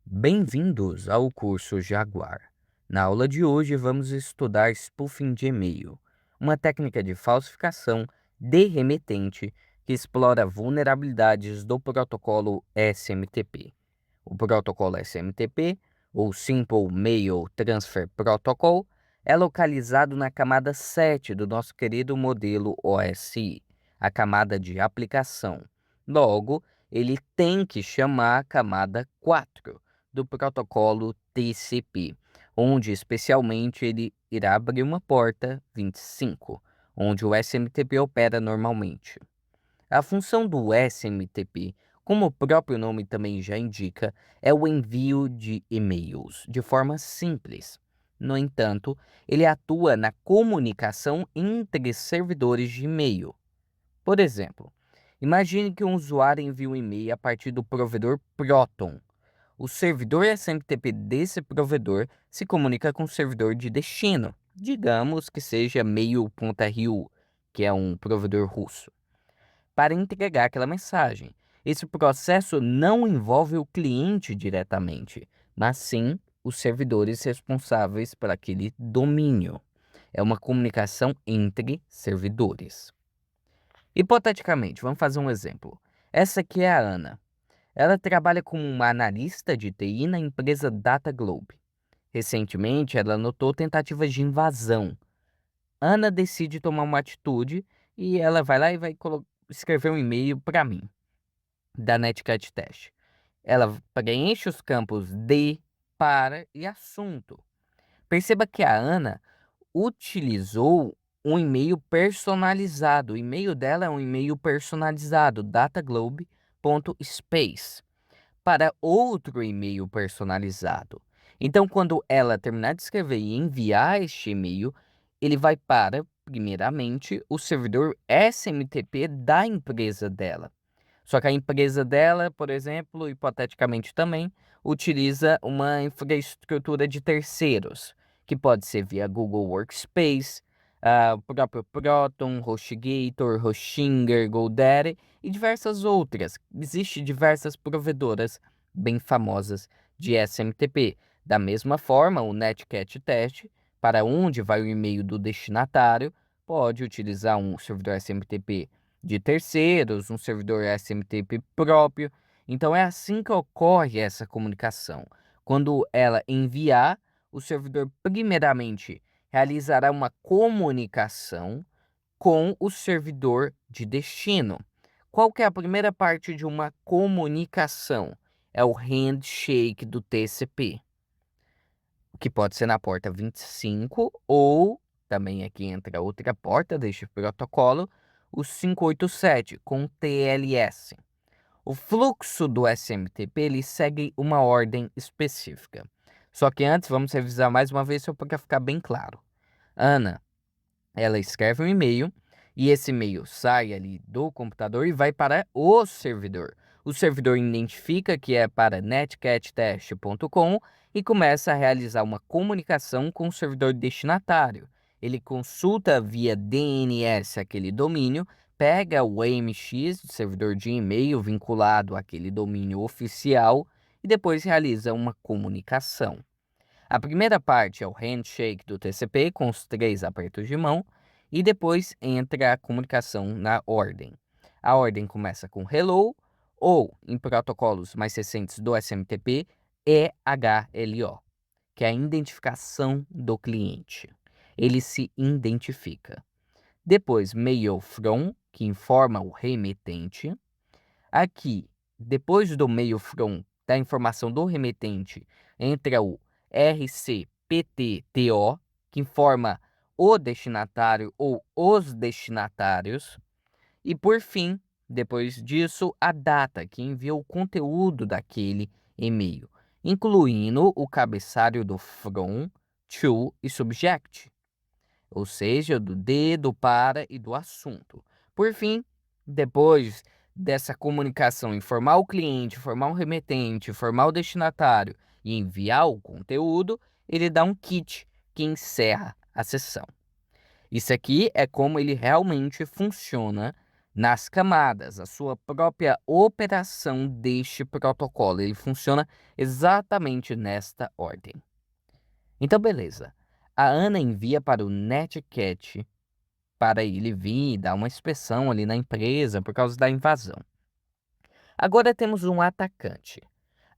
Bem-vindos ao curso Jaguar. Na aula de hoje vamos estudar spoofing de e-mail, uma técnica de falsificação de remetente que explora vulnerabilidades do protocolo SMTP. O protocolo SMTP, ou Simple Mail Transfer Protocol, é localizado na camada 7 do nosso querido modelo OSI, a camada de aplicação. Logo, ele tem que chamar a camada 4 do protocolo TCP, onde especialmente ele irá abrir uma porta 25, onde o SMTP opera normalmente. A função do SMTP, como o próprio nome também já indica, é o envio de e-mails de forma simples. No entanto, ele atua na comunicação entre servidores de e-mail. Por exemplo, imagine que um usuário envia um e-mail a partir do provedor Proton. O servidor SMTP desse provedor se comunica com o servidor de destino, digamos que seja mail.ru, que é um provedor russo, para entregar aquela mensagem. Esse processo não envolve o cliente diretamente, mas sim os servidores responsáveis por aquele domínio. É uma comunicação entre servidores. Hipoteticamente, vamos fazer um exemplo. Essa aqui é a Ana. Ela trabalha como uma analista de TI na empresa Data Globe. Recentemente, ela notou tentativas de invasão. Ana decide tomar uma atitude e ela vai lá e vai escrever um e-mail para mim, da Netcat Test. Ela preenche os campos de, para e assunto. Perceba que a Ana utilizou um e-mail personalizado. O e-mail dela é um e-mail personalizado, dataglobe.space, para outro e-mail personalizado. Então, quando ela terminar de escrever e enviar este e-mail, ele vai para, primeiramente, o servidor SMTP da empresa dela. Só que a empresa dela, por exemplo, hipoteticamente também, utiliza uma infraestrutura de terceiros, que pode ser via Google Workspace, o próprio Proton, HostGator, Hostinger, GoDaddy e diversas outras. Existem diversas provedoras bem famosas de SMTP. Da mesma forma, o Netcat Test, para onde vai o e-mail do destinatário, pode utilizar um servidor SMTP de terceiros, um servidor SMTP próprio. Então é assim que ocorre essa comunicação. Quando ela enviar, o servidor primeiramente realizará uma comunicação com o servidor de destino. Qual que é a primeira parte de uma comunicação? É o handshake do TCP, que pode ser na porta 25 ou também aqui entra outra porta deste protocolo, o 587 com TLS. O fluxo do SMTP ele segue uma ordem específica. Só que antes vamos revisar mais uma vez só para ficar bem claro. Ana, ela escreve um e-mail e esse e-mail sai ali do computador e vai para o servidor. O servidor identifica que é para netcattest.com e começa a realizar uma comunicação com o servidor destinatário. Ele consulta via DNS aquele domínio, pega o AMX, servidor de e-mail vinculado àquele domínio oficial, e depois realiza uma comunicação. A primeira parte é o handshake do TCP com os 3 apertos de mão e depois entra a comunicação na ordem. A ordem começa com hello ou, em protocolos mais recentes do SMTP, EHLO, que é a identificação do cliente. Ele se identifica. Depois, mail from, que informa o remetente. Aqui, depois do mail from, da informação do remetente, entra o RCPTTO, que informa o destinatário ou os destinatários. E por fim, depois disso, a data que enviou o conteúdo daquele e-mail, incluindo o cabeçalho do from, to e subject, ou seja, do de, do para e do assunto. Por fim, depois dessa comunicação, informar o cliente, informar o remetente, informar o destinatário e enviar o conteúdo, ele dá um kit que encerra a sessão. Isso aqui é como ele realmente funciona nas camadas, a sua própria operação deste protocolo. Ele funciona exatamente nesta ordem. Então, beleza. A Ana envia para o Netcat para ele vir e dar uma inspeção ali na empresa por causa da invasão. Agora temos um atacante.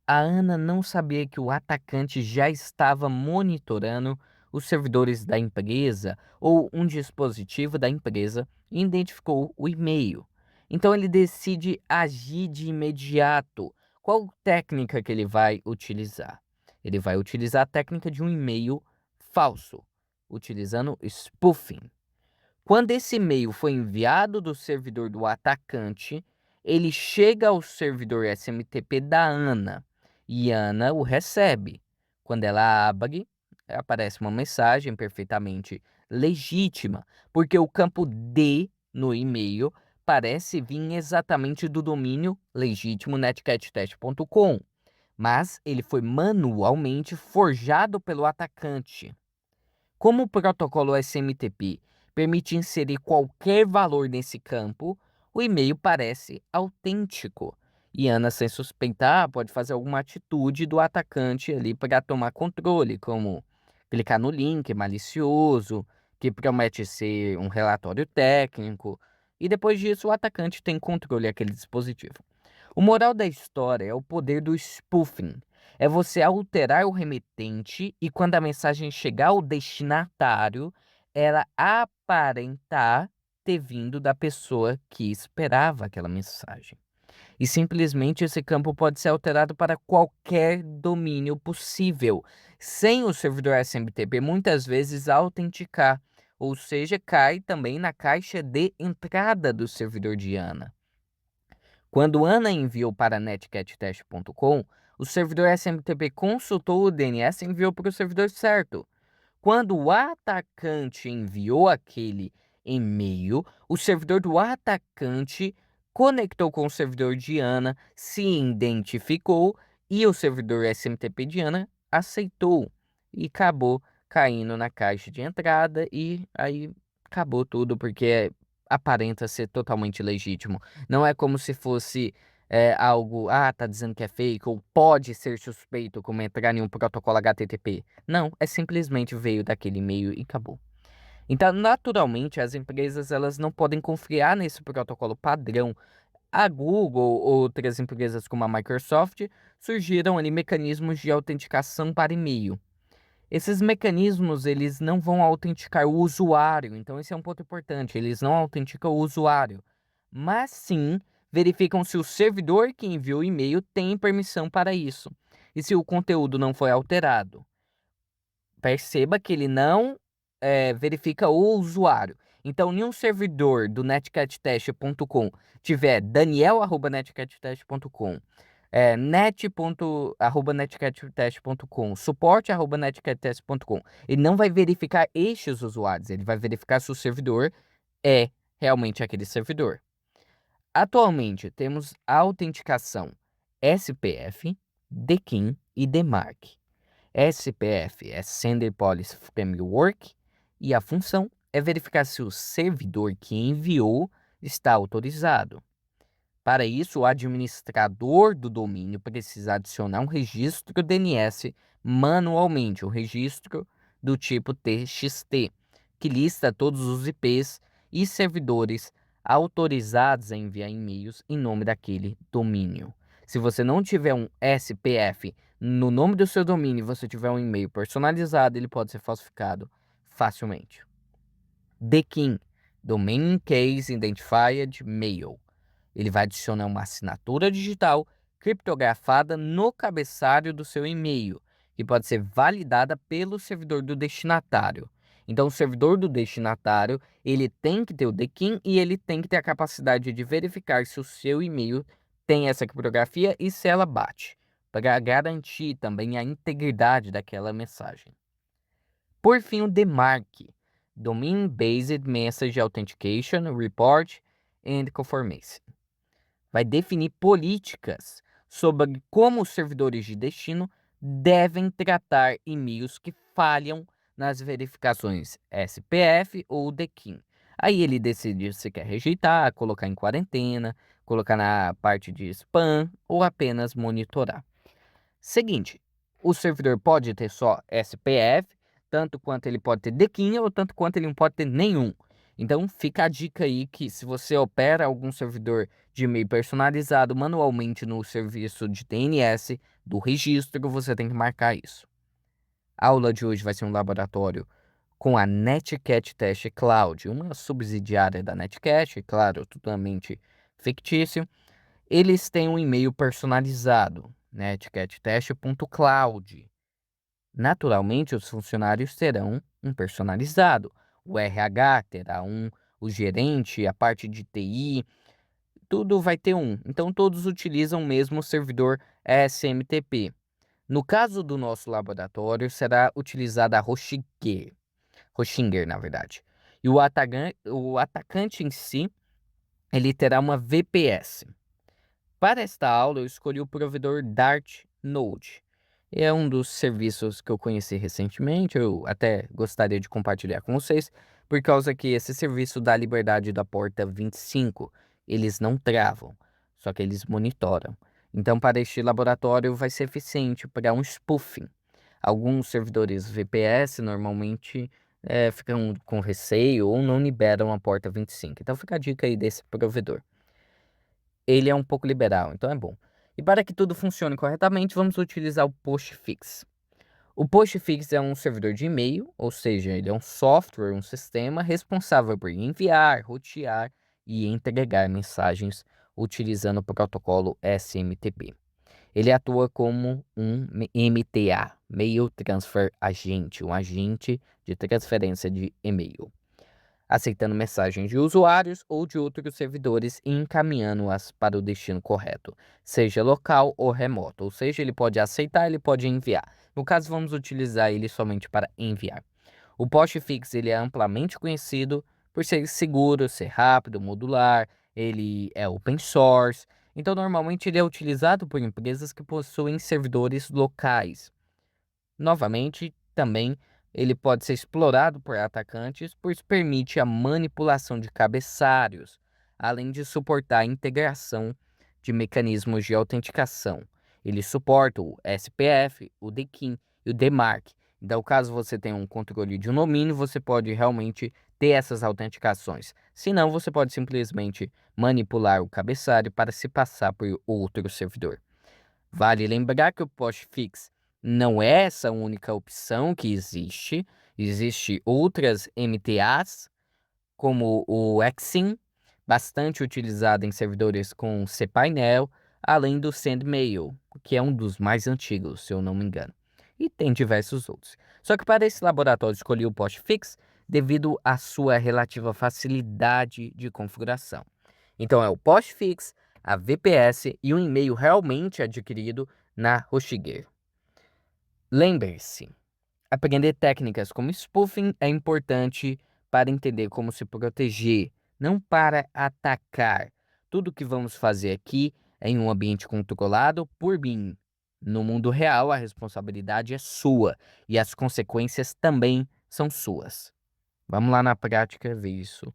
A Ana não sabia que o atacante já estava monitorando os servidores da empresa ou um dispositivo da empresa e identificou o e-mail. Então ele decide agir de imediato. Qual técnica que ele vai utilizar? Ele vai utilizar a técnica de um e-mail falso, utilizando spoofing. Quando esse e-mail foi enviado do servidor do atacante, ele chega ao servidor SMTP da Ana e Ana o recebe. Quando ela abre, aparece uma mensagem perfeitamente legítima, porque o campo D no e-mail parece vir exatamente do domínio legítimo netcattest.com, mas ele foi manualmente forjado pelo atacante. Como o protocolo SMTP permite inserir qualquer valor nesse campo, o e-mail parece autêntico. E Ana, sem suspeitar, pode fazer alguma atitude do atacante ali para tomar controle, como clicar no link malicioso, que promete ser um relatório técnico, e depois disso o atacante tem controle daquele dispositivo. O moral da história é o poder do spoofing. É você alterar o remetente e quando a mensagem chegar ao destinatário, ela aparentar ter vindo da pessoa que esperava aquela mensagem. E simplesmente esse campo pode ser alterado para qualquer domínio possível, sem o servidor SMTP muitas vezes autenticar, ou seja, cai também na caixa de entrada do servidor de Ana. Quando Ana enviou para netcattest.com, o servidor SMTP consultou o DNS e enviou para o servidor certo. Quando o atacante enviou aquele e-mail, o servidor do atacante conectou com o servidor de Ana, se identificou e o servidor SMTP de Ana aceitou e acabou caindo na caixa de entrada e aí acabou tudo porque aparenta ser totalmente legítimo. Não é como se fosse algo, tá dizendo que é fake ou pode ser suspeito como entrar em um protocolo HTTP. Não, é simplesmente veio daquele e-mail e acabou. Então, naturalmente, as empresas elas não podem confiar nesse protocolo padrão. A Google ou outras empresas como a Microsoft surgiram ali mecanismos de autenticação para e-mail. Esses mecanismos, eles não vão autenticar o usuário, então esse é um ponto importante, eles não autenticam o usuário, mas sim verificam se o servidor que enviou o e-mail tem permissão para isso, e se o conteúdo não foi alterado. Perceba que ele não verifica o usuário. Então, em um servidor do netcattest.com tiver daniel@netcattest.com, net.netcattest.com, suporte@netcattest.com. Ele não vai verificar estes usuários, ele vai verificar se o servidor é realmente aquele servidor. Atualmente, temos a autenticação SPF, DKIM e DMARC. SPF é Sender Policy Framework e a função é verificar se o servidor que enviou está autorizado. Para isso, o administrador do domínio precisa adicionar um registro DNS manualmente, um registro do tipo TXT, que lista todos os IPs e servidores autorizados a enviar e-mails em nome daquele domínio. Se você não tiver um SPF no nome do seu domínio e você tiver um e-mail personalizado, ele pode ser falsificado facilmente. DKIM, Domain Case Identified Mail. Ele vai adicionar uma assinatura digital criptografada no cabeçalho do seu e-mail, que pode ser validada pelo servidor do destinatário. Então, o servidor do destinatário, ele tem que ter o DKIM e ele tem que ter a capacidade de verificar se o seu e-mail tem essa criptografia e se ela bate, para garantir também a integridade daquela mensagem. Por fim, o DMARC, Domain Based Message Authentication, Report and Confirmation. Vai definir políticas sobre como os servidores de destino devem tratar e-mails que falham nas verificações SPF ou DKIM. Aí ele decide se quer rejeitar, colocar em quarentena, colocar na parte de spam ou apenas monitorar. Seguinte, o servidor pode ter só SPF, tanto quanto ele pode ter DKIM ou tanto quanto ele não pode ter nenhum. Então fica a dica aí que se você opera algum servidor de e-mail personalizado manualmente no serviço de DNS do registro, você tem que marcar isso. A aula de hoje vai ser um laboratório com a Netcat Test Cloud, uma subsidiária da Netcat, claro, totalmente fictício. Eles têm um e-mail personalizado, netcattest.cloud. Naturalmente, os funcionários terão um personalizado. O RH terá um, o gerente, a parte de TI, tudo vai ter um. Então, todos utilizam o mesmo servidor SMTP. No caso do nosso laboratório, será utilizada a Hostinger, na verdade. E o atacante em si, ele terá uma VPS. Para esta aula, eu escolhi o provedor Dart Node. É um dos serviços que eu conheci recentemente, eu até gostaria de compartilhar com vocês, por causa que esse serviço dá liberdade da porta 25. Eles não travam, só que eles monitoram. Então, para este laboratório, vai ser eficiente para um spoofing. Alguns servidores VPS normalmente ficam com receio ou não liberam a porta 25. Então, fica a dica aí desse provedor. Ele é um pouco liberal, então é bom. E para que tudo funcione corretamente, vamos utilizar o Postfix. O Postfix é um servidor de e-mail, ou seja, ele é um software, um sistema responsável por enviar, rotear e entregar mensagens utilizando o protocolo SMTP. Ele atua como um MTA, Mail Transfer Agent, um agente de transferência de e-mail, aceitando mensagens de usuários ou de outros servidores e encaminhando-as para o destino correto, seja local ou remoto. Ou seja, ele pode aceitar, ele pode enviar. No caso, vamos utilizar ele somente para enviar. O Postfix ele é amplamente conhecido por ser seguro, ser rápido, modular, ele é open source. Então, normalmente ele é utilizado por empresas que possuem servidores locais. Novamente, também ele pode ser explorado por atacantes, pois permite a manipulação de cabeçalhos, além de suportar a integração de mecanismos de autenticação. Ele suporta o SPF, o DKIM e o DMARC. Então, caso você tenha um controle de um domínio, você pode realmente ter essas autenticações. Se não, você pode simplesmente manipular o cabeçalho para se passar por outro servidor. Vale lembrar que o Postfix não é essa única opção que existe. Existem outras MTAs, como o Exim, bastante utilizado em servidores com cPainel, além do SendMail, que é um dos mais antigos, se eu não me engano. E tem diversos outros. Só que para esse laboratório escolhi o Postfix devido à sua relativa facilidade de configuração. Então é o Postfix, a VPS e um e-mail realmente adquirido na HostGator. Lembre-se, aprender técnicas como spoofing é importante para entender como se proteger, não para atacar. Tudo que vamos fazer aqui é em um ambiente controlado por mim. No mundo real, a responsabilidade é sua e as consequências também são suas. Vamos lá na prática ver isso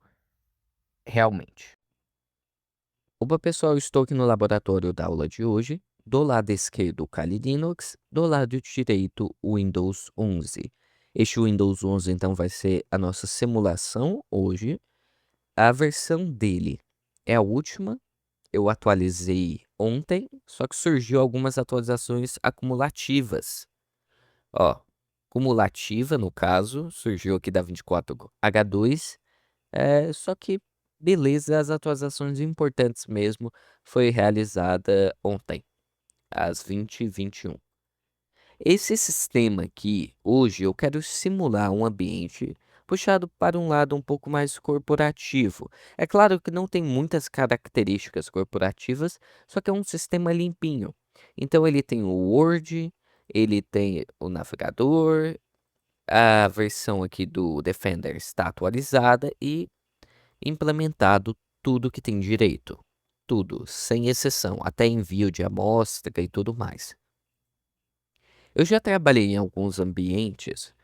realmente. Opa, pessoal, estou aqui no laboratório da aula de hoje. Do lado esquerdo, o Kali Linux, do lado direito, o Windows 11. Este Windows 11, então, vai ser a nossa simulação hoje. A versão dele é a última. Eu atualizei ontem, só que surgiu algumas atualizações acumulativas. Ó, cumulativa, no caso, surgiu aqui da 24H2. Só que, beleza, as atualizações importantes mesmo foi realizada ontem, às 20h21. Esse sistema aqui, hoje, eu quero simular um ambiente puxado para um lado um pouco mais corporativo. É claro que não tem muitas características corporativas, só que é um sistema limpinho. Então ele tem o Word, ele tem o navegador, a versão aqui do Defender está atualizada e implementado tudo que tem direito. Tudo, sem exceção, até envio de amostra e tudo mais. Eu já trabalhei em alguns ambientes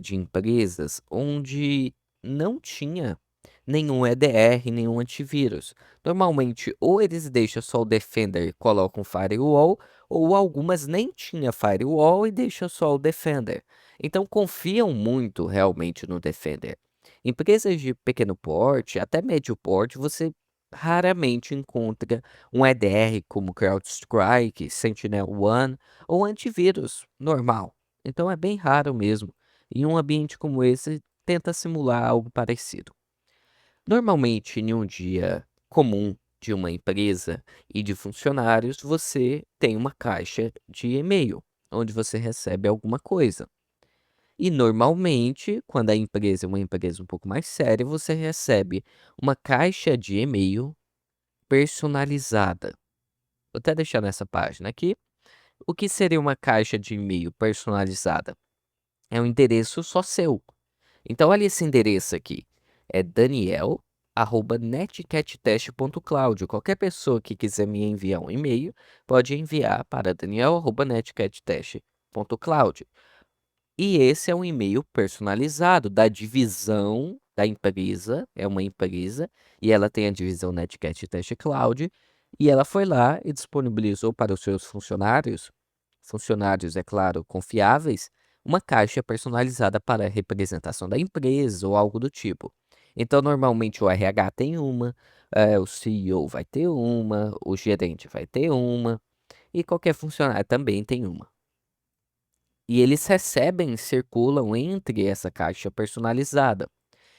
de empresas onde não tinha nenhum EDR, nenhum antivírus. Normalmente, ou eles deixam só o Defender e colocam Firewall, ou algumas nem tinha Firewall e deixam só o Defender. Então, confiam muito realmente no Defender. Empresas de pequeno porte, até médio porte, você raramente encontra um EDR como CrowdStrike, SentinelOne ou antivírus normal. Então, é bem raro mesmo. Em um ambiente como esse, tenta simular algo parecido. Normalmente, em um dia comum de uma empresa e de funcionários, você tem uma caixa de e-mail, onde você recebe alguma coisa. E normalmente, quando a empresa é uma empresa um pouco mais séria, você recebe uma caixa de e-mail personalizada. Vou até deixar nessa página aqui. O que seria uma caixa de e-mail personalizada? É um endereço só seu. Então olha esse endereço aqui, é daniel@netcattest.cloud. Qualquer pessoa que quiser me enviar um e-mail, pode enviar para daniel@netcattest.cloud. E esse é um e-mail personalizado da divisão da empresa, é uma empresa, e ela tem a divisão Netcat Test Cloud, e ela foi lá e disponibilizou para os seus funcionários, é claro, confiáveis, uma caixa personalizada para a representação da empresa ou algo do tipo. Então, normalmente o RH tem uma, o CEO vai ter uma, o gerente vai ter uma, e qualquer funcionário também tem uma. E eles recebem, circulam entre essa caixa personalizada.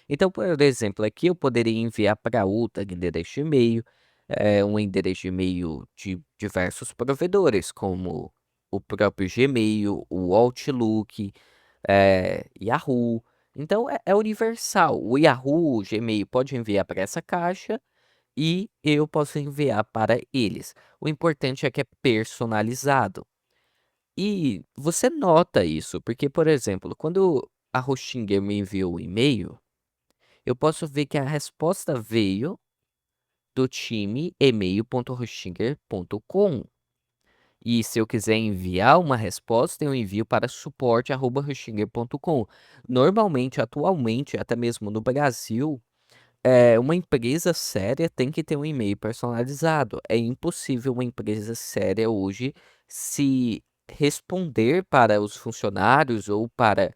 Então, por exemplo, aqui eu poderia enviar para outra endereço de e-mail, um endereço de e-mail de diversos provedores, como o próprio Gmail, o Outlook, Yahoo. Então, é universal. O Yahoo, o Gmail pode enviar para essa caixa e eu posso enviar para eles. O importante é que é personalizado. E você nota isso, porque, por exemplo, quando a Hostinger me enviou o e-mail, eu posso ver que a resposta veio do time email.hostinger.com. E se eu quiser enviar uma resposta, eu envio para suporte@hostinger.com. Normalmente, atualmente, até mesmo no Brasil, uma empresa séria tem que ter um e-mail personalizado. É impossível uma empresa séria hoje se responder para os funcionários ou para,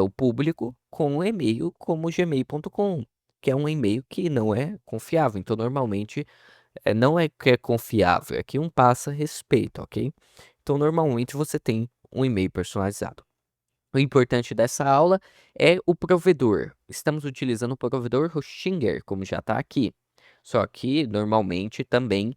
o público com um e-mail como o gmail.com, que é um e-mail que não é confiável. Então, normalmente, não é que é confiável, é que um passa respeito, ok? Então, normalmente, você tem um e-mail personalizado. O importante dessa aula é o provedor. Estamos utilizando o provedor Hostinger, como já está aqui. Só que, normalmente, também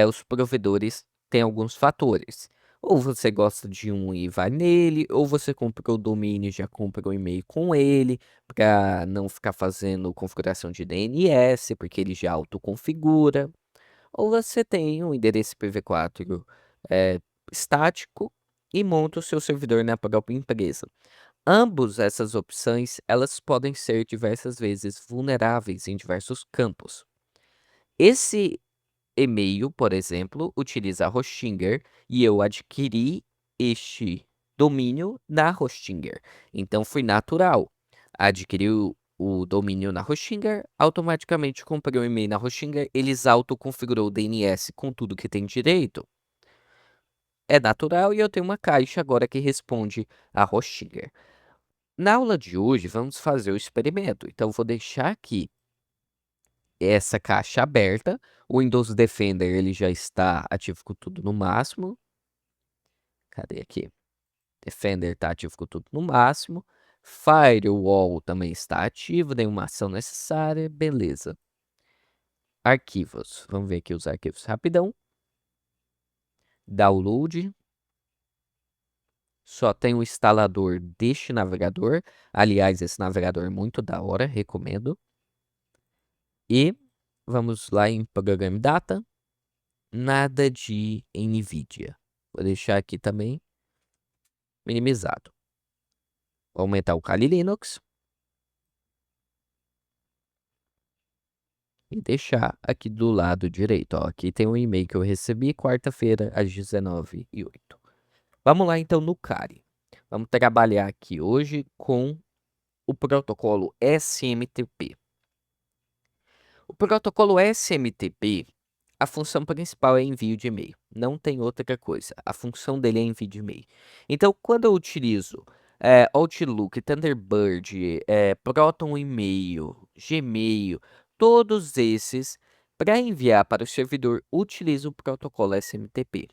os provedores têm alguns fatores. Ou você gosta de um e vai nele, ou você comprou o domínio e já compra o e-mail com ele, para não ficar fazendo configuração de DNS, porque ele já autoconfigura. Ou você tem um endereço IPv4 estático e monta o seu servidor na própria empresa. Ambos essas opções, elas podem ser diversas vezes vulneráveis em diversos campos. Esse e-mail, por exemplo, utiliza a Hostinger e eu adquiri este domínio na Hostinger. Então foi natural. Adquiri o domínio na Hostinger, automaticamente comprei o e-mail na Hostinger, eles autoconfigurou o DNS com tudo que tem direito. É natural e eu tenho uma caixa agora que responde a Hostinger. Na aula de hoje, vamos fazer o experimento. Então, vou deixar aqui essa caixa aberta. O Windows Defender ele já está ativo com tudo no máximo. Cadê aqui? Defender está ativo com tudo no máximo. Firewall também está ativo, nenhuma ação necessária. Beleza. Arquivos. Vamos ver aqui os arquivos rapidão. Download. Só tem o instalador deste navegador. Aliás, esse navegador é muito da hora, recomendo. E vamos lá em Program Data. Nada de NVIDIA. Vou deixar aqui também minimizado. Vou aumentar o Kali Linux. E deixar aqui do lado direito. Ó, aqui tem um e-mail que eu recebi quarta-feira às 19h08. Vamos lá então no Kali. Vamos trabalhar aqui hoje com o protocolo SMTP. O protocolo SMTP, a função principal é envio de e-mail, não tem outra coisa. A função dele é envio de e-mail. Então, quando eu utilizo Outlook, Thunderbird, Proton e-mail, Gmail, todos esses, para enviar para o servidor, utilizo o protocolo SMTP.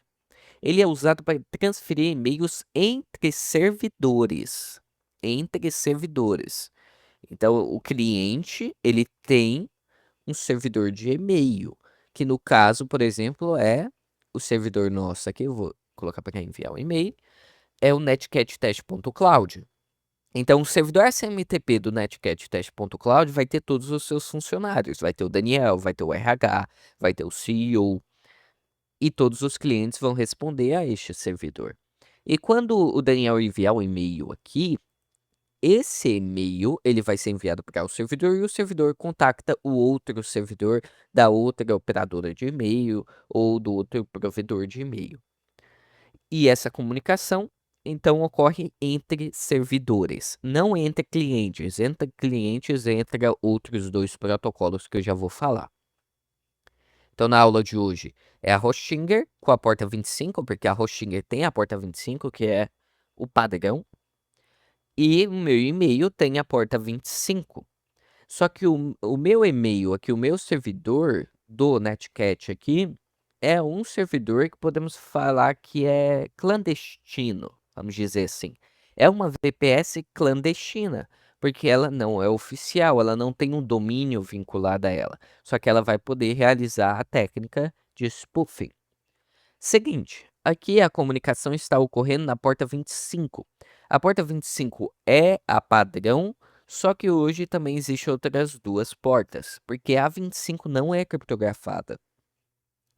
Ele é usado para transferir e-mails entre servidores. Entre servidores. Então, o cliente, ele tem um servidor de e-mail, que no caso, por exemplo, é o servidor nosso aqui, eu vou colocar para enviar o e-mail, é o netcattest.cloud. Então, o servidor SMTP do netcattest.cloud vai ter todos os seus funcionários, vai ter o Daniel, vai ter o RH, vai ter o CEO, e todos os clientes vão responder a este servidor. E quando o Daniel enviar o e-mail aqui, esse e-mail, ele vai ser enviado para o servidor e o servidor contacta o outro servidor da outra operadora de e-mail ou do outro provedor de e-mail. E essa comunicação, então, ocorre entre servidores, não entre clientes. Entre clientes, entra outros dois protocolos que eu já vou falar. Então, na aula de hoje é a Hostinger com a porta 25, porque a Hostinger tem a porta 25, que é o padrão, e o meu e-mail tem a porta 25. Só que o meu e-mail aqui, o meu servidor do Netcat aqui, é um servidor que podemos falar que é clandestino, vamos dizer assim. É uma VPS clandestina, porque ela não é oficial, ela não tem um domínio vinculado a ela. Só que ela vai poder realizar a técnica de spoofing. Seguinte, aqui a comunicação está ocorrendo na porta 25. A porta 25 é a padrão, só que hoje também existem outras duas portas, porque a 25 não é criptografada.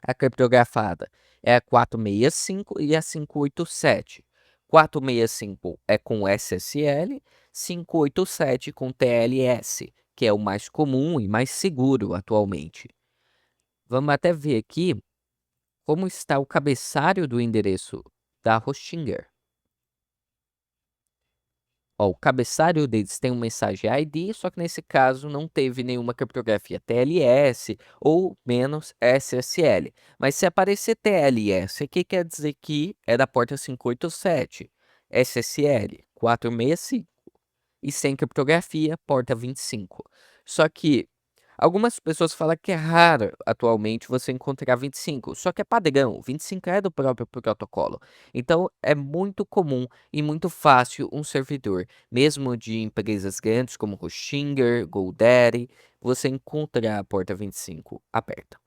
A criptografada é a 465 e a 587. 465 é com SSL, 587 com TLS, que é o mais comum e mais seguro atualmente. Vamos até ver aqui como está o cabeçalho do endereço da Hostinger. Ó, o cabeçalho deles tem um mensagem ID, só que nesse caso não teve nenhuma criptografia TLS ou menos SSL. Mas se aparecer TLS, o que quer dizer que é da porta 587? SSL 465 e sem criptografia, porta 25. Só que algumas pessoas falam que é raro atualmente você encontrar 25, só que é padrão, 25 é do próprio protocolo. Então é muito comum e muito fácil um servidor, mesmo de empresas grandes como Hostinger, GoDaddy, você encontrar a porta 25 aberta.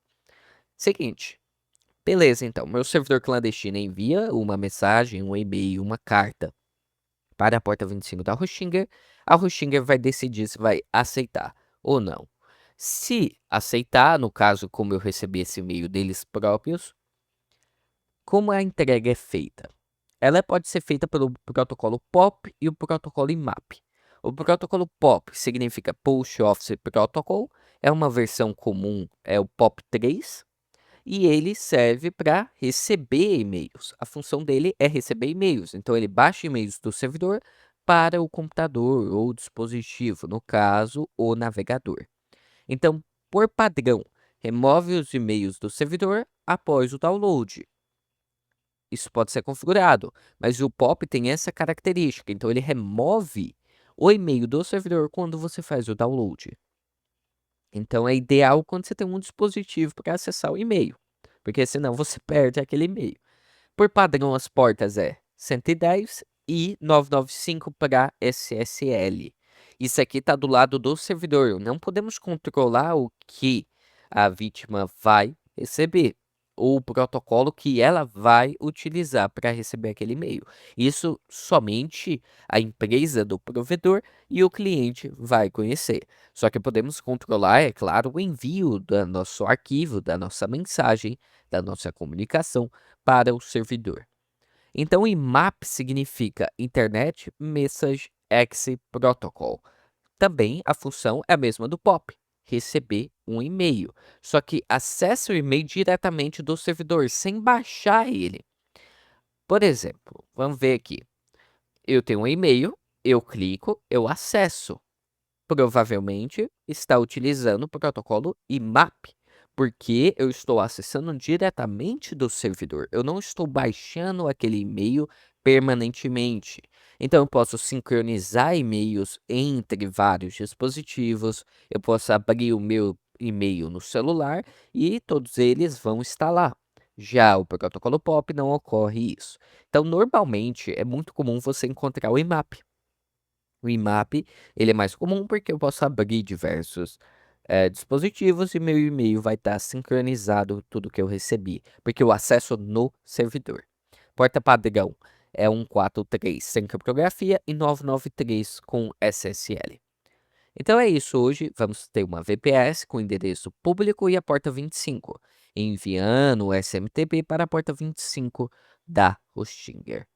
Seguinte, beleza então, meu servidor clandestino envia uma mensagem, um e-mail, uma carta para a porta 25 da Hostinger, a Hostinger vai decidir se vai aceitar ou não. Se aceitar, no caso, como eu recebi esse e-mail deles próprios, como a entrega é feita? Ela pode ser feita pelo protocolo POP e o protocolo IMAP. O protocolo POP significa Post Office Protocol, é uma versão comum, é o POP 3, e ele serve para receber e-mails. A função dele é receber e-mails. Então, ele baixa e-mails do servidor para o computador ou dispositivo, no caso, o navegador. Então, por padrão, remove os e-mails do servidor após o download. Isso pode ser configurado, mas o POP tem essa característica. Então, ele remove o e-mail do servidor quando você faz o download. Então, é ideal quando você tem um dispositivo para acessar o e-mail, porque senão você perde aquele e-mail. Por padrão, as portas é 110 e 995 para SSL. Isso aqui está do lado do servidor. Não podemos controlar o que a vítima vai receber ou o protocolo que ela vai utilizar para receber aquele e-mail. Isso somente a empresa do provedor e o cliente vai conhecer. Só que podemos controlar, é claro, o envio do nosso arquivo, da nossa mensagem, da nossa comunicação para o servidor. Então, IMAP significa Internet Message Access Protocol. Também a função é a mesma do POP, receber um e-mail. Só que acessa o e-mail diretamente do servidor, sem baixar ele. Por exemplo, vamos ver aqui. Eu tenho um e-mail, eu clico, eu acesso. provavelmente está utilizando o protocolo IMAP, porque eu estou acessando diretamente do servidor, eu não estou baixando aquele e-mail permanentemente. Então eu posso sincronizar e-mails entre vários dispositivos, eu posso abrir o meu e-mail no celular e todos eles vão estar lá. Já o protocolo POP não ocorre isso. Então, normalmente, é muito comum você encontrar o IMAP. O IMAP, ele é mais comum porque eu posso abrir diversos, dispositivos e meu e-mail vai estar sincronizado tudo que eu recebi, porque eu acesso no servidor. Porta padrão é 143 sem criptografia e 993 com SSL. Então é isso, hoje vamos ter uma VPS com endereço público e a porta 25, enviando o SMTP para a porta 25 da Hostinger.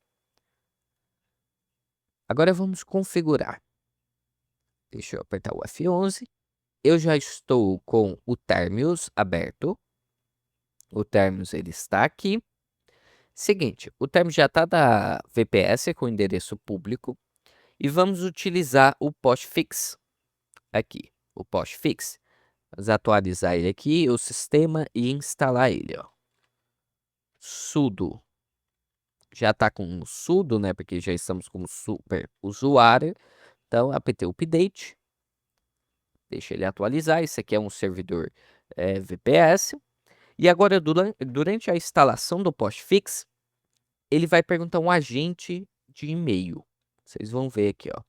Agora vamos configurar. Deixa eu apertar o F11. Eu já estou com o Terminus aberto. O Terminus ele está aqui. Seguinte, o Terminus já está da VPS com endereço público. E vamos utilizar o postfix aqui. O postfix. Vamos atualizar ele aqui, o sistema e instalar ele, ó. Sudo. Já está com o sudo, né? Porque já estamos como super usuário. Então, apt update. Deixa ele atualizar. Esse aqui é um servidor VPS. E agora, durante a instalação do postfix, ele vai perguntar um agente de e-mail. Vocês vão ver aqui, ó.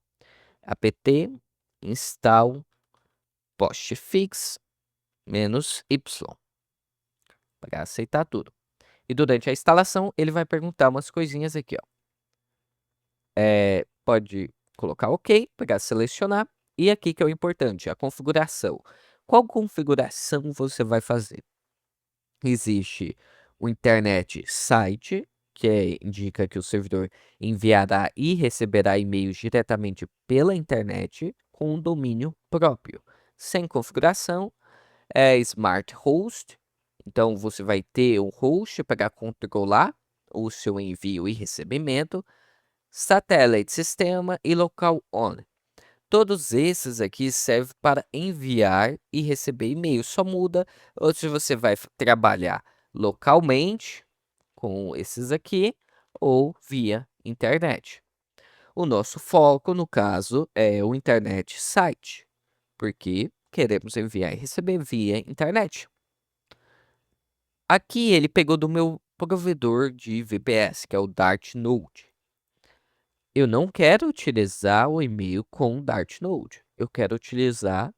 apt install postfix -y para aceitar tudo. E durante a instalação, ele vai perguntar umas coisinhas aqui, ó. Pode colocar OK para selecionar. E aqui que é o importante, a configuração. Qual configuração você vai fazer? Existe o internet site, que indica que o servidor enviará e receberá e-mails diretamente pela internet com um domínio próprio. Sem configuração, é Smart Host. Então, você vai ter um host para controlar o seu envio e recebimento, Satellite Sistema e Local On. Todos esses aqui servem para enviar e receber e-mail. Só muda ou se você vai trabalhar localmente com esses aqui ou via internet. O nosso foco, no caso, é o internet site, porque queremos enviar e receber via internet. Aqui ele pegou do meu provedor de VPS, que é o Dartnode. Eu não quero utilizar o e-mail com Dartnode. Eu quero utilizar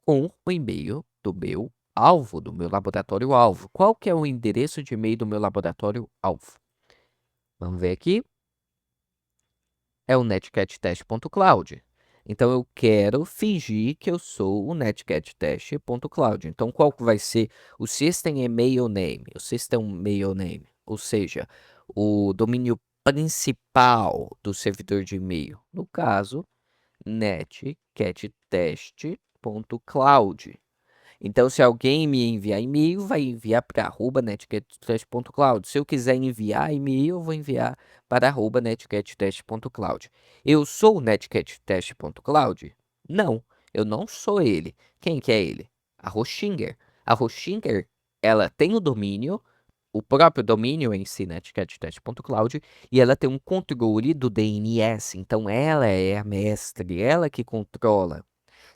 com o e-mail do meu alvo, do meu laboratório alvo. Qual que é o endereço de e-mail do meu laboratório alvo? Vamos ver aqui. É o netcattest.cloud. Então eu quero fingir que eu sou o netcattest.cloud. Então qual que vai ser o system email name? O system mail name, ou seja, o domínio principal do servidor de e-mail. No caso, netcattest.cloud. Então, se alguém me enviar e-mail, vai enviar para @netcattest.cloud. Se eu quiser enviar e-mail, eu vou enviar para @netcattest.cloud. Eu sou o netcattest.cloud? Não, eu não sou ele. Quem que é ele? A Hostinger. A Hostinger, ela tem o domínio, o próprio domínio em si, netcattest.cloud, e ela tem um controle do DNS. Então, ela é a mestre, ela que controla.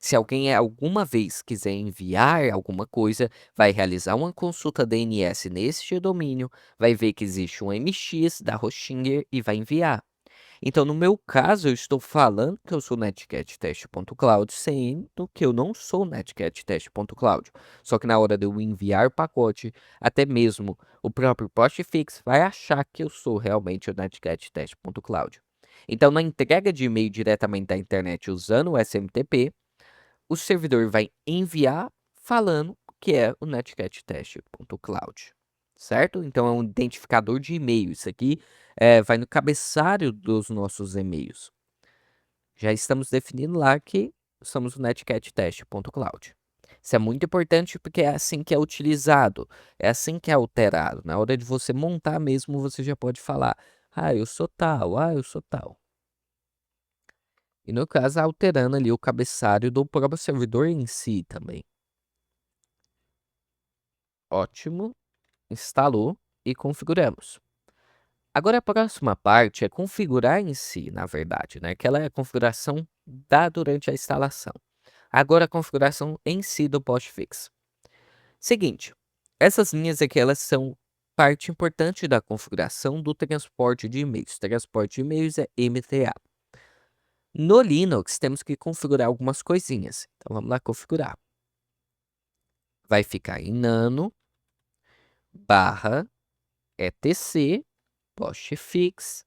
Se alguém alguma vez quiser enviar alguma coisa, vai realizar uma consulta DNS neste domínio, vai ver que existe um MX da Hostinger e vai enviar. Então, no meu caso, eu estou falando que eu sou netcattest.cloud, sendo que eu não sou netcattest.cloud. Só que na hora de eu enviar o pacote, até mesmo o próprio postfix vai achar que eu sou realmente o netcattest.cloud. Então, na entrega de e-mail diretamente da internet usando o SMTP, o servidor vai enviar falando que é o netcattest.cloud, certo? Então é um identificador de e-mail. Isso aqui vai no cabeçalho dos nossos e-mails. Já estamos definindo lá que somos o netcattest.cloud. Isso é muito importante porque é assim que é utilizado, é assim que é alterado. Na hora de você montar mesmo, você já pode falar: ah, eu sou tal, ah, eu sou tal. E no caso, alterando ali o cabeçalho do próprio servidor em si também. Ótimo, instalou e configuramos. Agora a próxima parte é configurar em si, na verdade, né? Aquela é a configuração da durante a instalação. Agora a configuração em si do postfix. Seguinte, essas linhas aqui elas são parte importante da configuração do transporte de e-mails. Transporte de e-mails é MTA. No Linux temos que configurar algumas coisinhas. Então vamos lá configurar. Vai ficar em nano barra etc postfix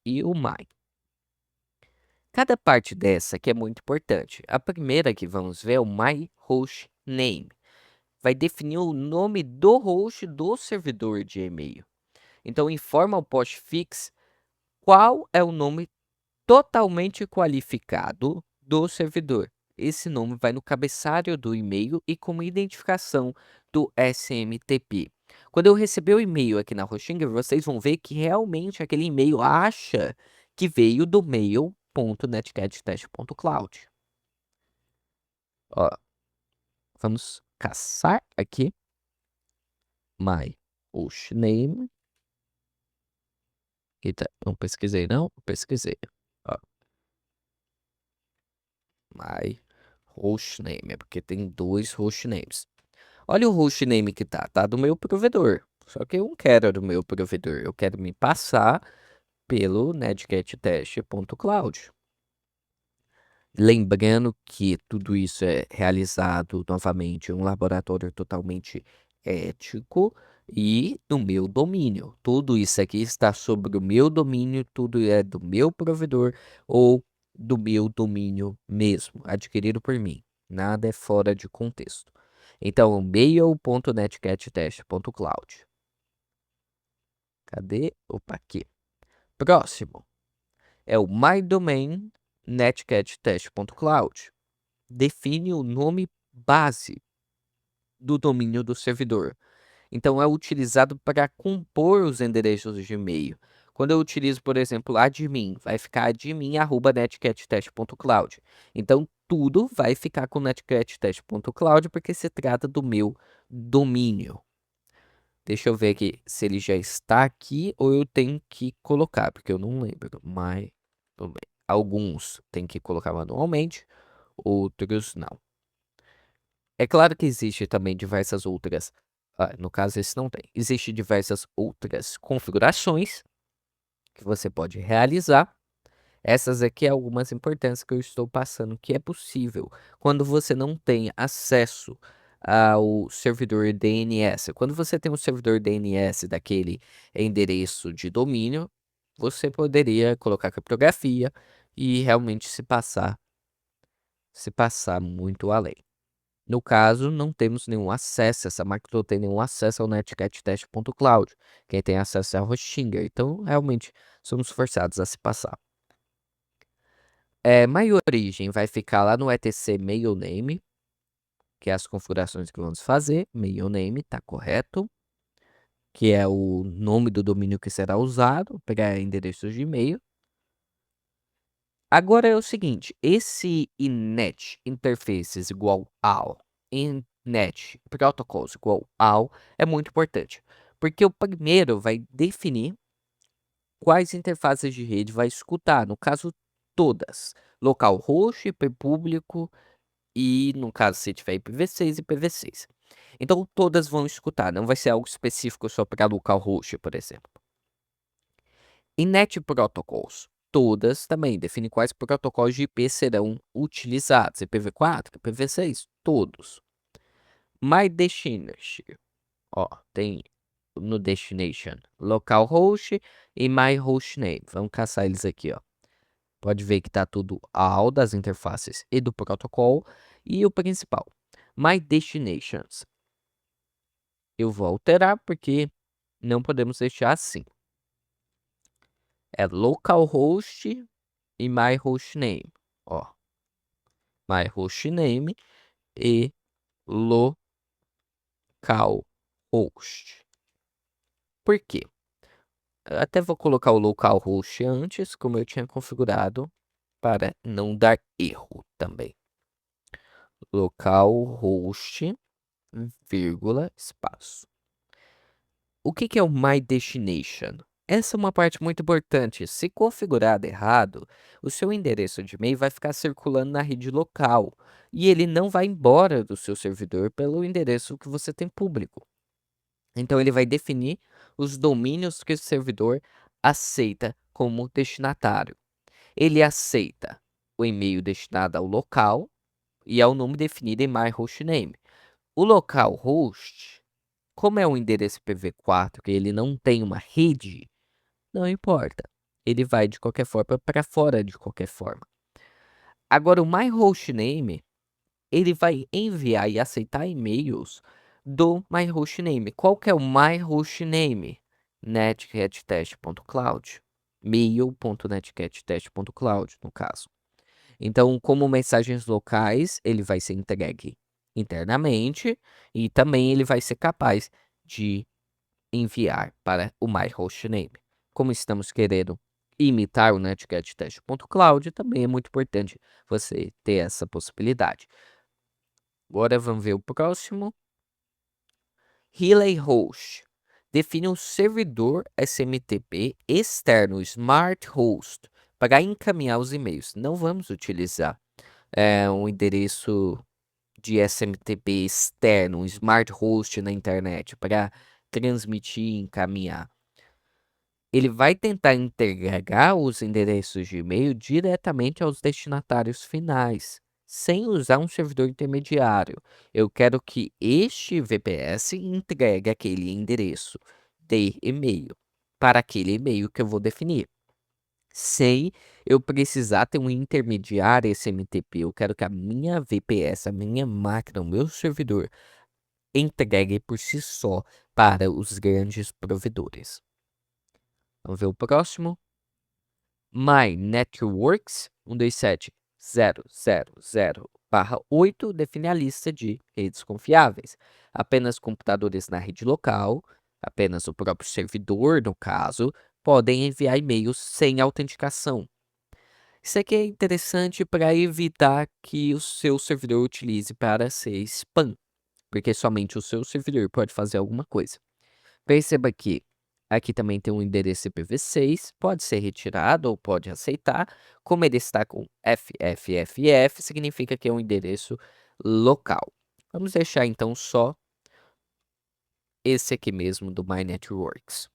e o my. Cada parte dessa aqui é muito importante. A primeira que vamos ver é o my host name. Vai definir o nome do host do servidor de e-mail. Então informa ao postfix qual é o nome totalmente qualificado do servidor. Esse nome vai no cabeçalho do e-mail e como identificação do SMTP. Quando eu receber o e-mail aqui na Hostinger, vocês vão ver que realmente aquele e-mail acha que veio do mail.netcattest.cloud. Ó, vamos caçar aqui my hostname. Eita, não pesquisei não? Pesquisei. Ó, my hostname, é porque tem dois hostnames. Olha o hostname que tá do meu provedor. Só que eu não quero do meu provedor, eu quero me passar pelo netcattest.cloud. Lembrando que tudo isso é realizado novamente em um laboratório totalmente ético e no meu domínio. Tudo isso aqui está sobre o meu domínio, tudo é do meu provedor ou do meu domínio mesmo, adquirido por mim. Nada é fora de contexto. Então, mail.netcattest.cloud. Cadê? Opa, aqui. Próximo é o my domain netcattest.cloud. Define o nome base do domínio do servidor. Então, é utilizado para compor os endereços de e-mail. Quando eu utilizo, por exemplo, admin, vai ficar admin@netcattest.cloud. Então, tudo vai ficar com netcattest.cloud porque se trata do meu domínio. Deixa eu ver aqui se ele já está aqui ou eu tenho que colocar, porque eu não lembro. Mas alguns tem que colocar manualmente, outros não. É claro que existe também diversas outras, no caso esse não tem. Existe diversas outras configurações que você pode realizar. Essas aqui é algumas importantes que eu estou passando que é possível quando você não tem acesso ao servidor DNS. Quando você tem um servidor DNS daquele endereço de domínio, você poderia colocar criptografia e realmente se passar muito além. No caso, não temos nenhum acesso, essa máquina não tem nenhum acesso ao netcattest.cloud. Quem tem acesso é a Hostinger. Então, realmente, somos forçados a se passar. My origem vai ficar lá no etc mail name, que é as configurações que vamos fazer. Mail name, tá correto. Que é o nome do domínio que será usado para endereços de e-mail. Agora é o seguinte, esse inet interfaces igual ao inet protocols igual ao é muito importante, porque o primeiro vai definir quais interfaces de rede vai escutar, no caso todas, localhost, IP público e no caso se tiver IPv6 e IPv6. Então todas vão escutar, não vai ser algo específico só para localhost, por exemplo. Inet protocols. Todas também definem quais protocolos de IP serão utilizados. IPv4, IPv6, todos. My destination. Ó, tem no destination localhost e my hostname. Vamos caçar eles aqui, ó. Pode ver que tá tudo all das interfaces e do protocolo. E o principal, my destinations. Eu vou alterar porque não podemos deixar assim. É localhost e my hostname, ó, my hostname e localhost. Por quê? Eu até vou colocar o localhost antes, como eu tinha configurado para não dar erro também. Localhost, vírgula, espaço. O que que é o My Destination? Essa é uma parte muito importante. Se configurado errado, o seu endereço de e-mail vai ficar circulando na rede local e ele não vai embora do seu servidor pelo endereço que você tem público. Então, ele vai definir os domínios que o servidor aceita como destinatário. Ele aceita o e-mail destinado ao local e ao nome definido em My Hostname. O localhost, como é um endereço IPv4 que ele não tem uma rede, não importa. Ele vai de qualquer forma para fora de qualquer forma. Agora, o My Hostname, ele vai enviar e aceitar e-mails do My Hostname. Qual que é o My Hostname? netcattest.cloud. mail.netcattest.cloud, no caso. Então, como mensagens locais, ele vai ser entregue internamente e também ele vai ser capaz de enviar para o My Hostname. Como estamos querendo imitar o netcattest.cloud, também é muito importante você ter essa possibilidade. Agora vamos ver o próximo. Relay Host define um servidor SMTP externo Smart Host para encaminhar os e-mails. Não vamos utilizar um endereço de SMTP externo, um Smart Host na internet para transmitir e encaminhar. Ele vai tentar entregar os endereços de e-mail diretamente aos destinatários finais, sem usar um servidor intermediário. Eu quero que este VPS entregue aquele endereço de e-mail para aquele e-mail que eu vou definir. Sem eu precisar ter um intermediário SMTP, eu quero que a minha VPS, a minha máquina, o meu servidor, entregue por si só para os grandes provedores. Vamos ver o próximo. My Networks 127.0.0.0/8 define a lista de redes confiáveis. Apenas computadores na rede local, apenas o próprio servidor, no caso, podem enviar e-mails sem autenticação. Isso aqui é interessante para evitar que o seu servidor utilize para ser spam, porque somente o seu servidor pode fazer alguma coisa. Perceba que aqui também tem um endereço IPv6, pode ser retirado ou pode aceitar. Como ele está com FFFF, significa que é um endereço local. Vamos deixar então só esse aqui mesmo do My Networks.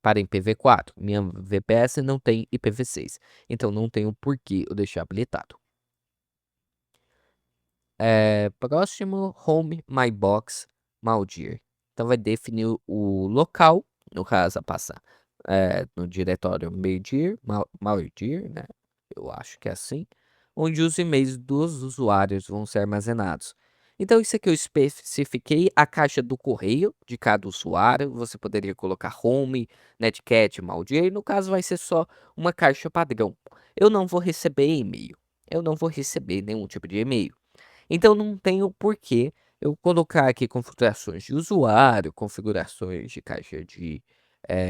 Para IPv4, minha VPS não tem IPv6, então não tem o porquê eu deixar habilitado. Próximo, Home My Box Maldir. Então vai definir o local, no caso, a passar no diretório Maldir, né? Eu acho que é assim, onde os e-mails dos usuários vão ser armazenados. Então, isso aqui eu especifiquei a caixa do correio de cada usuário. Você poderia colocar Home, Netcat, Maldir, e no caso vai ser só uma caixa padrão. Eu não vou receber e-mail. Eu não vou receber nenhum tipo de e-mail. Então não tem o porquê eu colocar aqui configurações de usuário, configurações de caixa de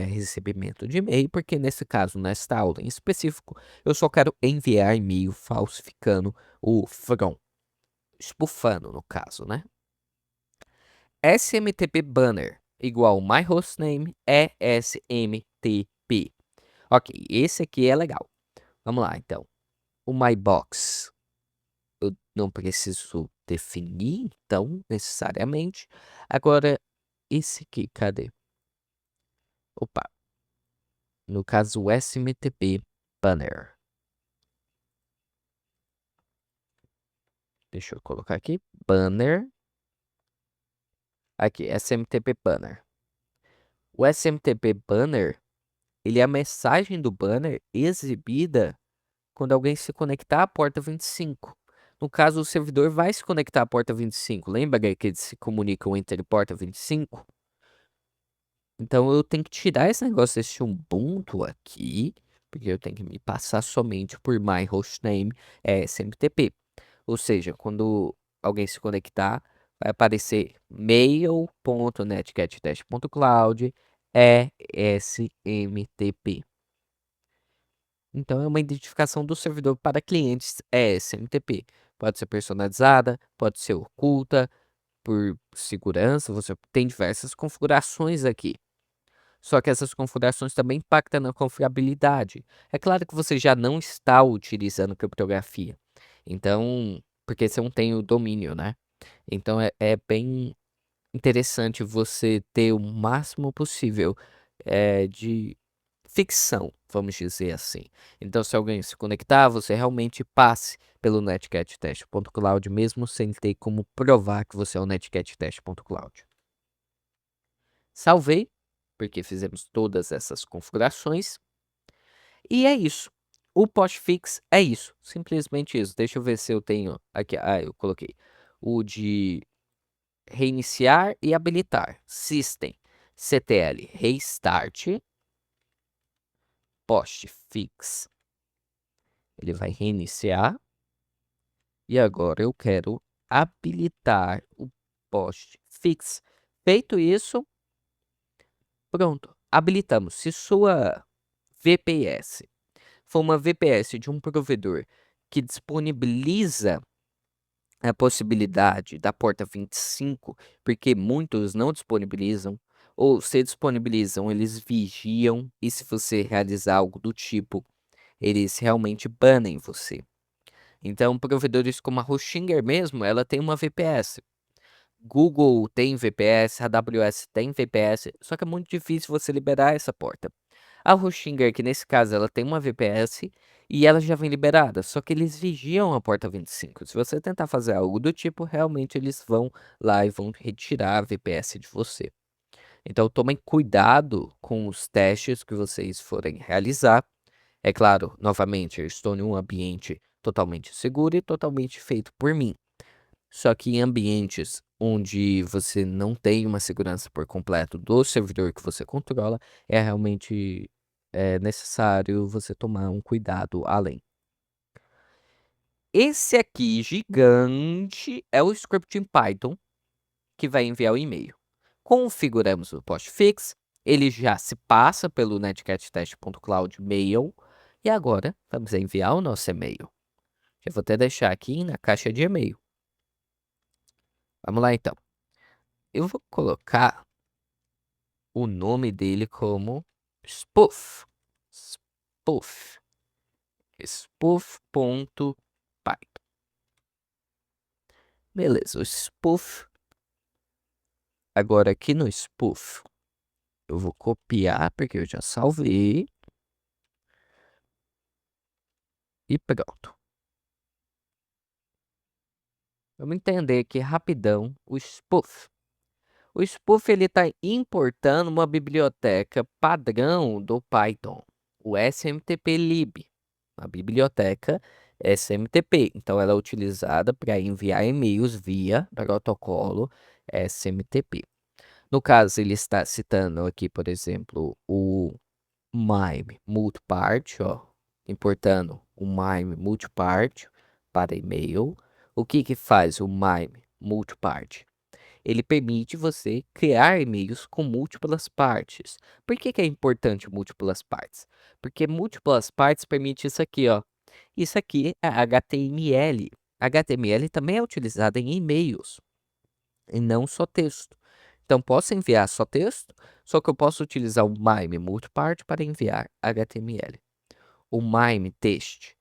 recebimento de e-mail, porque nesse caso, nesta aula em específico, eu só quero enviar e-mail falsificando o from, spufando no caso, né? SMTP banner igual my hostname é SMTP. Ok, esse aqui é legal. Vamos lá, então. O mybox eu não preciso definir, então, necessariamente. Agora, esse aqui, cadê? Opa, no caso, o SMTP banner. Deixa eu colocar aqui, banner. Aqui, SMTP banner. O SMTP banner, ele é a mensagem do banner exibida quando alguém se conectar à porta 25. No caso, o servidor vai se conectar à porta 25. Lembra que eles se comunicam entre porta 25? Então eu tenho que tirar esse negócio desse Ubuntu aqui, porque eu tenho que me passar somente por my hostname SMTP. Ou seja, quando alguém se conectar, vai aparecer mail.netcattest.cloud SMTP. Então é uma identificação do servidor para clientes SMTP. Pode ser personalizada, pode ser oculta, por segurança, você tem diversas configurações aqui. Só que essas configurações também impactam na confiabilidade. É claro que você já não está utilizando criptografia. Então, porque você não tem o domínio, né? Então é bem interessante você ter o máximo possível de ficção, vamos dizer assim. Então, se alguém se conectar, você realmente passe pelo netcattest.cloud, mesmo sem ter como provar que você é o netcattest.cloud. Salvei, porque fizemos todas essas configurações. E é isso. O postfix é isso, simplesmente isso. Deixa eu ver se eu tenho aqui. Eu coloquei o de reiniciar e habilitar. System CTL restart postfix. Ele vai reiniciar. E agora eu quero habilitar o postfix. Feito isso, pronto, habilitamos. Se sua VPS for uma VPS de um provedor que disponibiliza a possibilidade da porta 25, porque muitos não disponibilizam, ou se disponibilizam, eles vigiam, e se você realizar algo do tipo, eles realmente banem você. Então, provedores como a Hostinger mesmo, ela tem uma VPS. Google tem VPS, a AWS tem VPS, só que é muito difícil você liberar essa porta. A Hostinger, que nesse caso ela tem uma VPS e ela já vem liberada, só que eles vigiam a porta 25. Se você tentar fazer algo do tipo, realmente eles vão lá e vão retirar a VPS de você. Então tomem cuidado com os testes que vocês forem realizar. É claro, novamente, eu estou em um ambiente totalmente seguro e totalmente feito por mim. Só que em ambientes onde você não tem uma segurança por completo do servidor que você controla, é realmente necessário você tomar um cuidado além. Esse aqui, gigante, é o script em Python que vai enviar o e-mail. Configuramos o postfix, ele já se passa pelo netcattest.cloud mail e agora vamos enviar o nosso e-mail. Eu vou até deixar aqui na caixa de e-mail. Vamos lá então. Eu vou colocar o nome dele como spoof. Spoof. Spoof.python. Beleza, o spoof. Agora aqui no spoof, eu vou copiar porque eu já salvei. E pronto. Vamos entender aqui rapidão o spoof. O spoof ele está importando uma biblioteca padrão do Python, o SMTP-lib, a biblioteca SMTP. Então, ela é utilizada para enviar e-mails via protocolo SMTP. No caso, ele está citando aqui, por exemplo, o MIME multipart, ó, importando o MIME multipart para e-mail. O que que faz o MIME multipart? Ele permite você criar e-mails com múltiplas partes. Por que que é importante múltiplas partes? Porque múltiplas partes permite isso aqui, ó. Isso aqui é HTML. HTML também é utilizado em e-mails e não só texto. Então posso enviar só texto, só que eu posso utilizar o MIME multipart para enviar HTML. O MIME text,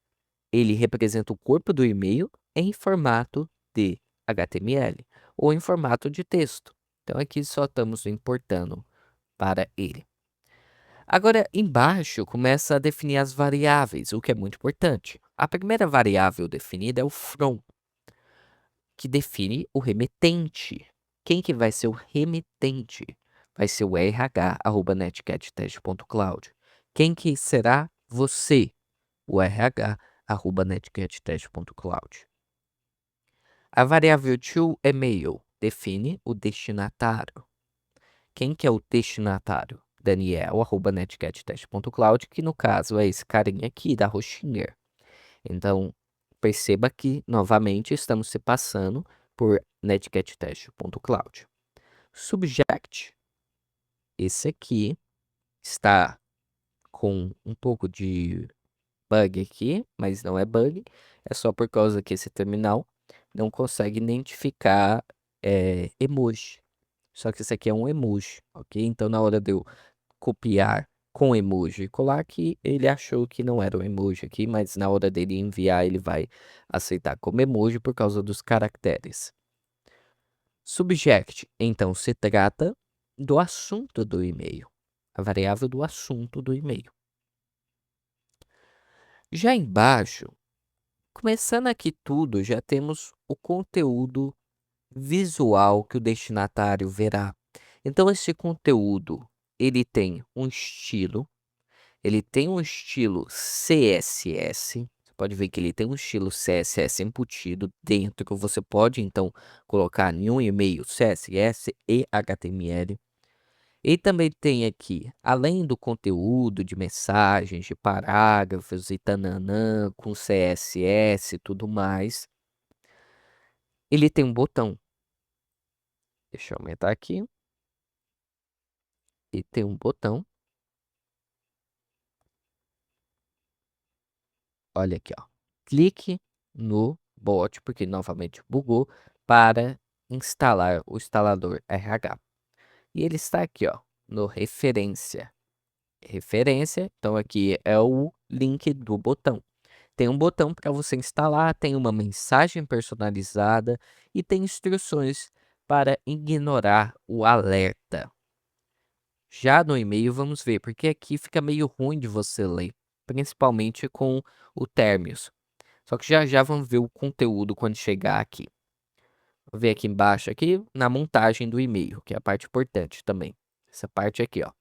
ele representa o corpo do e-mail em formato de HTML ou em formato de texto. Então aqui só estamos importando para ele. Agora, embaixo começa a definir as variáveis, o que é muito importante. A primeira variável definida é o from, que define o remetente. Quem que vai ser o remetente? Vai ser o rh@netcattest.cloud. Quem que será você? O rh@netcattest.cloud. A variável to email define o destinatário. Quem que é o destinatário? Daniel@netcattest.cloud, que no caso é esse carinha aqui da Hostinger. Então, perceba que novamente estamos se passando por netcattest.cloud. Subject, esse aqui está com um pouco de bug aqui, mas não é bug, é só por causa que esse terminal não consegue identificar emoji. Só que esse aqui é um emoji, ok? Então na hora de eu copiar com emoji e colar aqui, ele achou que não era um emoji aqui, mas na hora dele enviar, ele vai aceitar como emoji por causa dos caracteres. Subject, então, se trata do assunto do e-mail, a variável do assunto do e-mail. Já embaixo, começando aqui tudo, já temos o conteúdo visual que o destinatário verá. Então, esse conteúdo, ele tem um estilo. Ele tem um estilo CSS. Você pode ver que ele tem um estilo CSS embutido dentro, que você pode então colocar em um e-mail CSS e HTML. E também tem aqui, além do conteúdo de mensagens, de parágrafos e tananã, com CSS e tudo mais, ele tem um botão. Deixa eu aumentar aqui. E tem um botão. Olha aqui, ó. Clique no bot, porque novamente bugou, para instalar o instalador RH. E ele está aqui, ó, no referência. Referência, então aqui é o link do botão. Tem um botão para você instalar, tem uma mensagem personalizada e tem instruções para ignorar o alerta. Já no e-mail, vamos ver, porque aqui fica meio ruim de você ler, principalmente com o términos. Só que já já vamos ver o conteúdo quando chegar aqui. Vou ver aqui embaixo, aqui na montagem do e-mail, que é a parte importante também. Essa parte aqui, ó.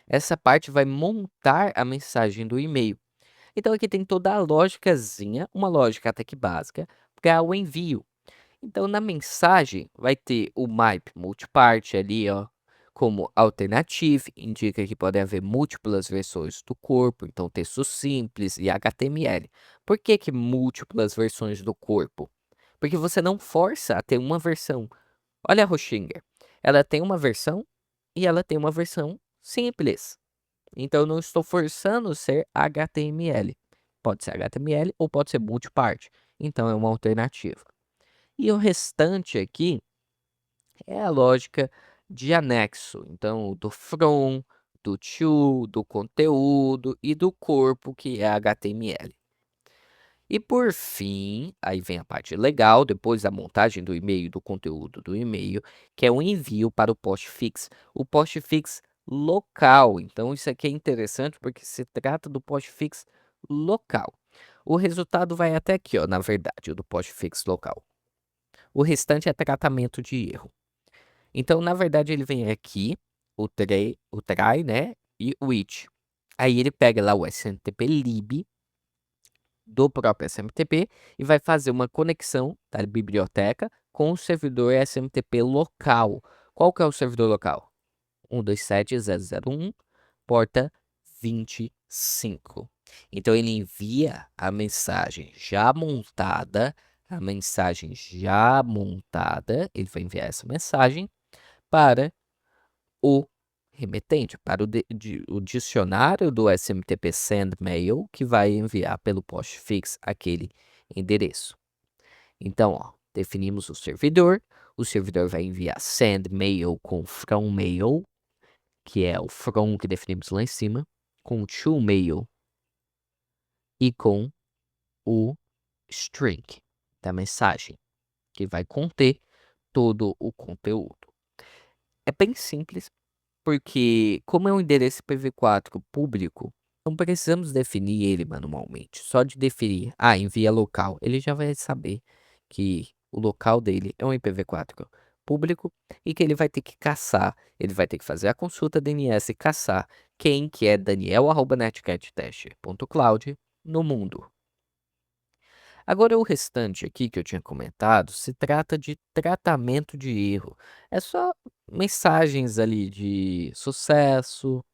Essa parte vai montar a mensagem do e-mail. Então aqui tem toda a lógicazinha, uma lógica até que básica, para o envio. Então na mensagem vai ter o MIP multipart ali, ó, como alternative, indica que pode haver múltiplas versões do corpo, então texto simples e HTML. Por que que múltiplas versões do corpo? Porque você não força a ter uma versão. Olha a Hoshinger, ela tem uma versão e ela tem uma versão simples. Então eu não estou forçando ser HTML. Pode ser HTML ou pode ser multipart. Então é uma alternativa. E o restante aqui é a lógica de anexo. Então, do from, do to, do conteúdo e do corpo, que é HTML. E por fim, aí vem a parte legal, depois da montagem do e-mail, do conteúdo do e-mail, que é o envio para o postfix. O postfix local. Então, isso aqui é interessante porque se trata do postfix local. O resultado vai até aqui, ó, na verdade, o do postfix local. O restante é tratamento de erro. Então, na verdade, ele vem aqui, o try, né, e o it. Aí ele pega lá o SMTP lib do próprio SMTP e vai fazer uma conexão da biblioteca com o servidor SMTP local. Qual que é o servidor local? 127.0.0.1, porta 25. Então ele envia ele vai enviar essa mensagem para o remetente, para o dicionário do SMTP send mail, que vai enviar pelo postfix aquele endereço. Então, ó, definimos o servidor vai enviar send mail com from mail, que é o from que definimos lá em cima, com to mail e com o string da mensagem, que vai conter todo o conteúdo. É bem simples, porque como é um endereço IPv4 público, não precisamos definir ele manualmente. Só de definir, envia local, ele já vai saber que o local dele é um IPv4 público e que ele vai ter que caçar, ele vai ter que fazer a consulta DNS e caçar quem que é daniel@netcattest.cloud no mundo. Agora o restante aqui que eu tinha comentado, se trata de tratamento de erro. É só mensagens ali de sucesso.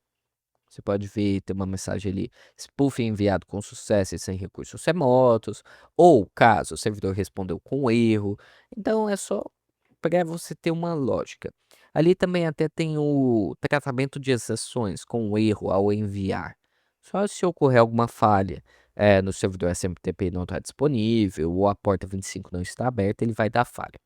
Você pode ver, tem uma mensagem ali, spoof enviado com sucesso e sem recursos remotos, ou caso o servidor respondeu com erro. Então é só para você ter uma lógica. Ali também até tem o tratamento de exceções com o erro ao enviar. Só se ocorrer alguma falha, no servidor SMTP não está disponível ou a porta 25 não está aberta, ele vai dar falha.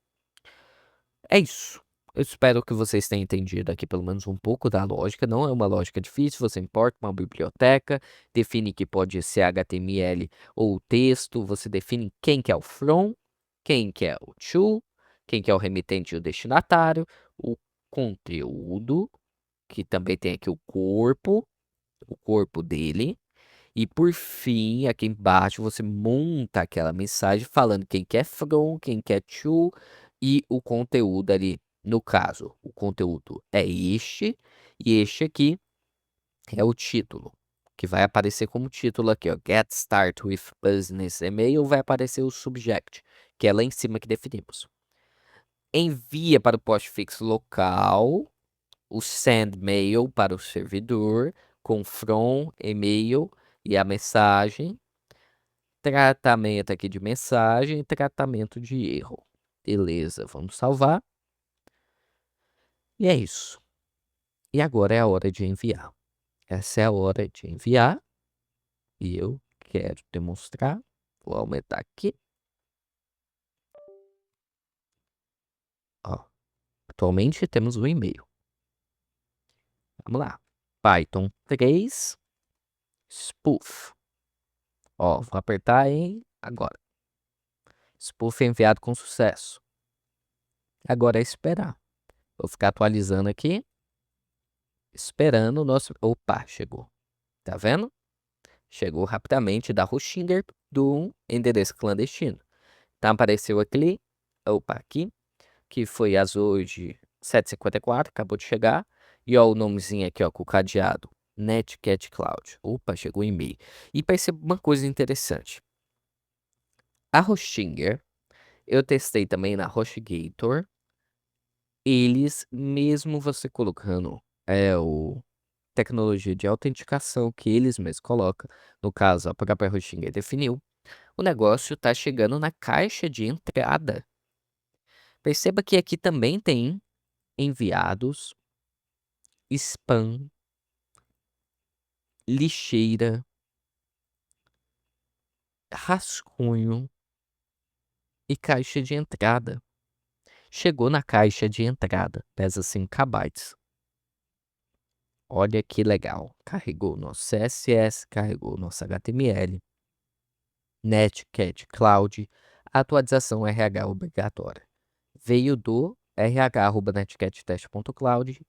É isso. Eu espero que vocês tenham entendido aqui pelo menos um pouco da lógica. Não é uma lógica difícil, você importa uma biblioteca, define que pode ser HTML ou texto, você define quem que é o from, quem que é o to, quem que é o remetente e o destinatário, o conteúdo, que também tem aqui o corpo dele. E por fim, aqui embaixo você monta aquela mensagem falando quem quer from, quem quer to e o conteúdo ali. No caso, o conteúdo é este e este aqui é o título, que vai aparecer como título aqui, ó. Get Start with Business Email vai aparecer o subject, que é lá em cima que definimos. Envia para o postfix local o send mail para o servidor com from, e-mail e a mensagem. Tratamento aqui de mensagem e tratamento de erro. Beleza, vamos salvar. E é isso. E agora é a hora de enviar. Essa é a hora de enviar. E eu quero demonstrar. Vou aumentar aqui. Ó, atualmente temos o e-mail. Vamos lá. Python 3 spoof. Ó, vou apertar em agora. Spoof enviado com sucesso. Agora é esperar. Vou ficar atualizando aqui. Esperando o nosso... Opa, chegou. Tá vendo? Chegou rapidamente da Hostinger do endereço clandestino. Então apareceu aqui, opa, aqui, que foi Azure de 754, acabou de chegar. E ó, o nomezinho aqui, ó, com o cadeado. Netcat Cloud. Opa, chegou o e-mail. E perceba uma coisa interessante. A Hostinger, eu testei também na HostGator. Eles, mesmo você colocando o tecnologia de autenticação que eles mesmos colocam, no caso a própria Hostinger definiu, o negócio está chegando na caixa de entrada. Perceba que aqui também tem enviados, spam, lixeira, rascunho e caixa de entrada. Chegou na caixa de entrada, pesa 5 KB. Olha que legal. Carregou o nosso CSS, carregou o nosso HTML, Netcat Cloud, atualização RH obrigatória. Veio do rh@netcattest.cloud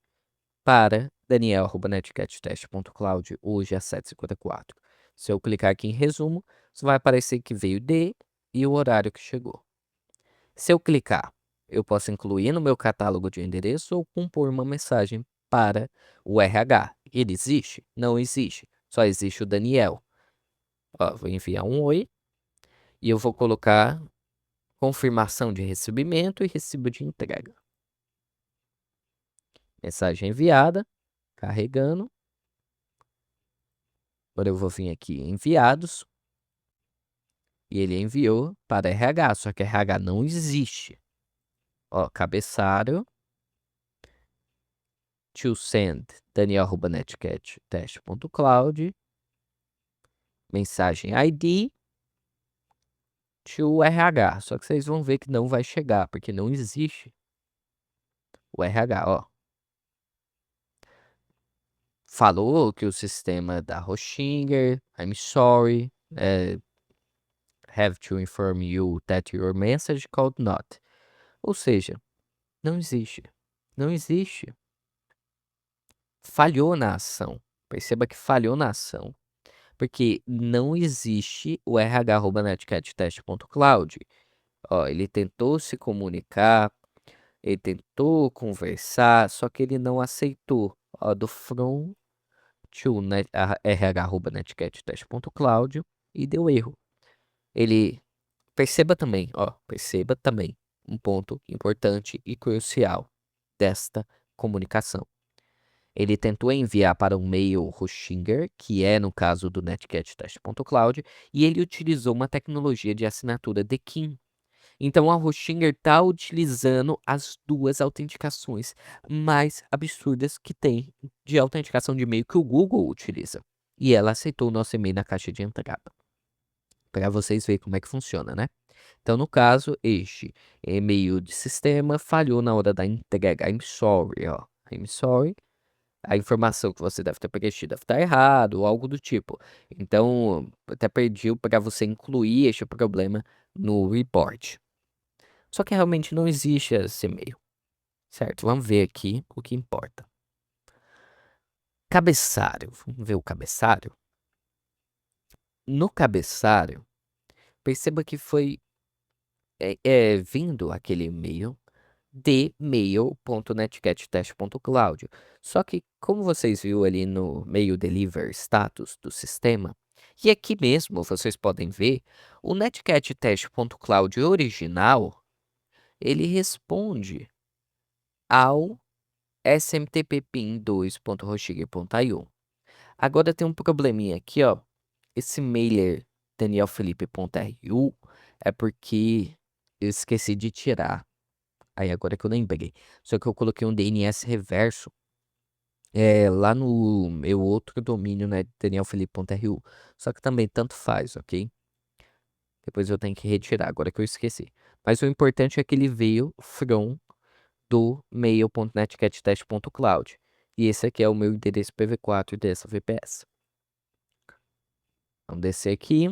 para daniel@netcattest.cloud hoje às 7h54. Se eu clicar aqui em resumo, só vai aparecer que veio de e o horário que chegou. Se eu clicar, eu posso incluir no meu catálogo de endereço ou compor uma mensagem para o RH. Ele existe? Não existe. Só existe o Daniel. Ó, vou enviar um oi e eu vou colocar confirmação de recebimento e recibo de entrega. Mensagem enviada, carregando. Agora eu vou vir aqui em enviados. E ele enviou para RH, só que RH não existe. Ó, cabeçalho. To send daniel@netcattest.cloud. Mensagem ID. To RH. Só que vocês vão ver que não vai chegar, porque não existe o RH, ó. Falou que o sistema da Hostinger, I'm sorry, have to inform you that your message called not. Ou seja, não existe. Não existe. Falhou na ação. Perceba que falhou na ação. Porque não existe o rh@netcattest.cloud. Ó, ele tentou se comunicar, ele tentou conversar, só que ele não aceitou. Ó, do from to rh@netcattest.cloud e deu erro. Ele perceba também, ó, perceba também um ponto importante e crucial desta comunicação. Ele tentou enviar para um mail Hostinger, que é no caso do netcattest.cloud, e ele utilizou uma tecnologia de assinatura DKIM. Então a Hostinger está utilizando as duas autenticações mais absurdas que tem de autenticação de e-mail que o Google utiliza. e ela aceitou o nosso e-mail na caixa de entrada. Para vocês verem como é que funciona, né? Então, no caso, este e-mail de sistema falhou na hora da entrega. I'm sorry, ó. I'm sorry. A informação que você deve ter preenchido deve estar errado, ou algo do tipo. Então, até pediu para você incluir este problema no report. Só que realmente não existe esse e-mail, certo? Vamos ver aqui o que importa. Cabeçalho. Vamos ver o cabeçalho. No cabeçalho, perceba que foi vindo aquele e-mail de mail.netcattest.cloud. Só que, como vocês viram ali no mail deliver status do sistema, e aqui mesmo vocês podem ver, o netcattest.cloud original, ele responde ao smtp/pin 2.hosting.io. Agora tem um probleminha aqui, ó. Esse mailer danielfelipe.ru é porque eu esqueci de tirar. Aí agora que eu lembrei. Só que eu coloquei um DNS reverso lá no meu outro domínio, né? danielfelipe.ru. Só que também tanto faz, ok? Depois eu tenho que retirar, agora que eu esqueci. Mas o importante é que ele veio from do mail.netcattest.cloud. E esse aqui é o meu endereço PV4 dessa VPS. Vamos descer aqui.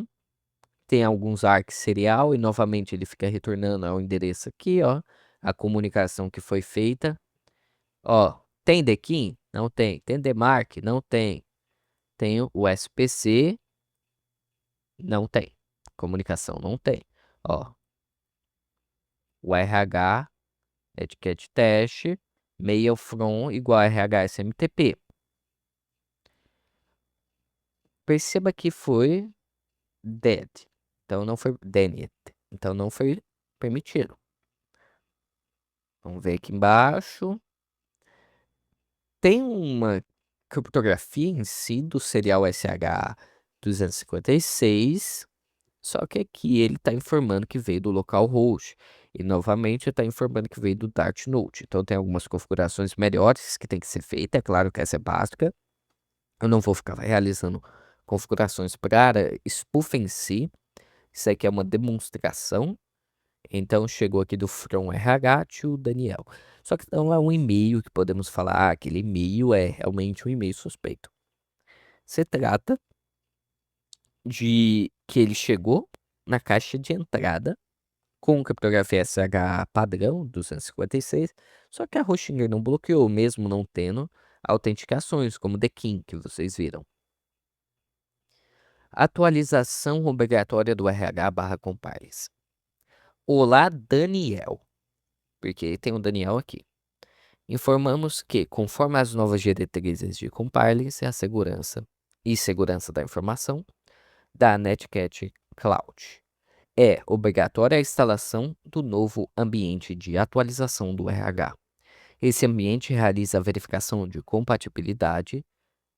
Tem alguns arcs serial e novamente ele fica retornando ao endereço aqui, ó. A comunicação que foi feita. Ó, tem Dequim? Não tem. Tem Demarc? Não tem. Tem o SPC? Não tem. Comunicação? Não tem. Ó, o RH, etiquette teste, mail from igual a RH SMTP. Perceba que foi dead. Então não foi denied. Então não foi permitido. Vamos ver aqui embaixo. Tem uma criptografia em si do serial SH256, só que aqui ele está informando que veio do localhost. E novamente está informando que veio do Darknode. Então tem algumas configurações melhores que tem que ser feita. É claro que essa é básica. Eu não vou ficar realizando configurações para spoof em si. Isso aqui é uma demonstração. Então chegou aqui do From RH to Daniel. Só que não é um e-mail que podemos falar, aquele e-mail é realmente um e-mail suspeito. Se trata de que ele chegou na caixa de entrada com criptografia SH padrão 256, só que a Hostinger não bloqueou, mesmo não tendo autenticações, como The King, que vocês viram. Atualização obrigatória do RH/compliance. Olá, Daniel, porque tem um Daniel aqui. Informamos que, conforme as novas diretrizes de compliance, a segurança e segurança da informação da Netcat Cloud, é obrigatória a instalação do novo ambiente de atualização do RH. Esse ambiente realiza a verificação de compatibilidade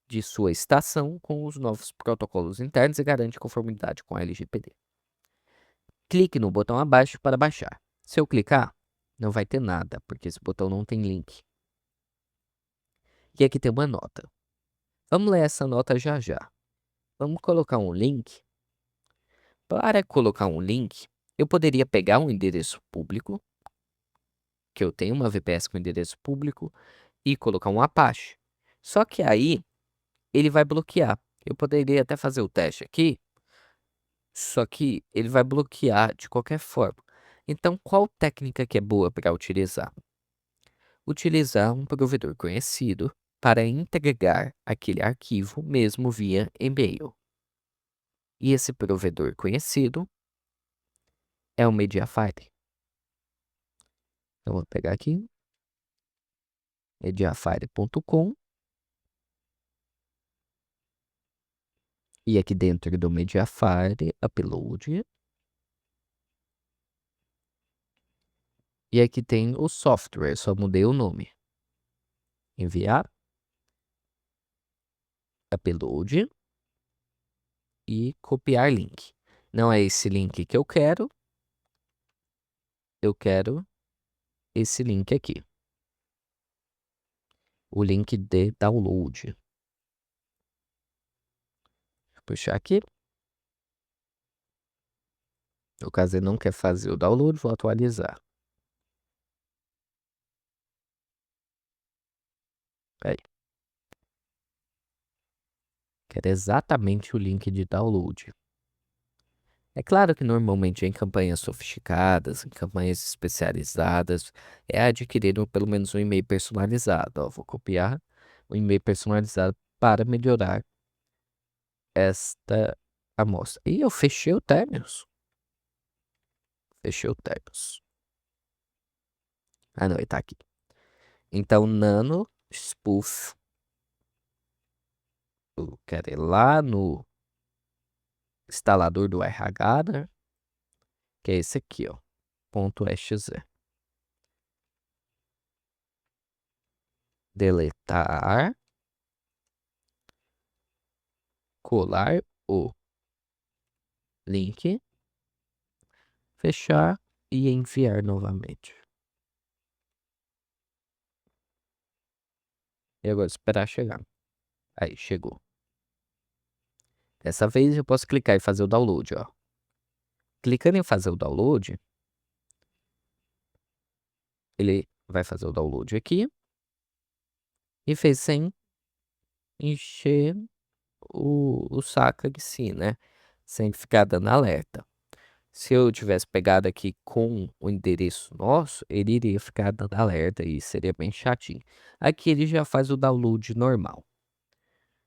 de sua estação com os novos protocolos internos e garante conformidade com a LGPD. Clique no botão abaixo para baixar. Se eu clicar, não vai ter nada, porque esse botão não tem link. E aqui tem uma nota. Vamos ler essa nota já já. Vamos colocar um link. Para colocar um link, eu poderia pegar um endereço público, que eu tenho uma VPS com endereço público, e colocar um Apache. Só que aí ele vai bloquear. Eu poderia até fazer o teste aqui, só que ele vai bloquear de qualquer forma. Então, qual técnica que é boa para utilizar? Utilizar um provedor conhecido para entregar aquele arquivo mesmo via e-mail. E esse provedor conhecido é o Mediafire. Então, vou pegar aqui, mediafire.com, e aqui dentro do Mediafire, upload, e aqui tem o software, só mudei o nome. Enviar, upload e copiar link. Não é esse link que eu quero esse link aqui. O link de download. Puxar aqui. No caso, ele não quer fazer o download, vou atualizar. Aí. Quero exatamente o link de download. É claro que normalmente em campanhas sofisticadas, em campanhas especializadas, é adquirido pelo menos um e-mail personalizado. Ó, vou copiar o e-mail personalizado para melhorar esta amostra. E eu fechei o Terminus. Fechei o Terminus. Ah, não, ele tá aqui. Então, nano spoof. Eu quero ir lá no instalador do RH, né? Que é esse aqui, ó. .exe. Deletar. Colar o link. Fechar e enviar novamente. E agora esperar chegar. Aí, chegou. Dessa vez eu posso clicar e fazer o download, ó. Clicando em fazer o download, ele vai fazer o download aqui. E fez sem encher o saco aqui sim, né? Sem ficar dando alerta. Se eu tivesse pegado aqui com o endereço nosso, ele iria ficar dando alerta e seria bem chatinho. Aqui ele já faz o download normal.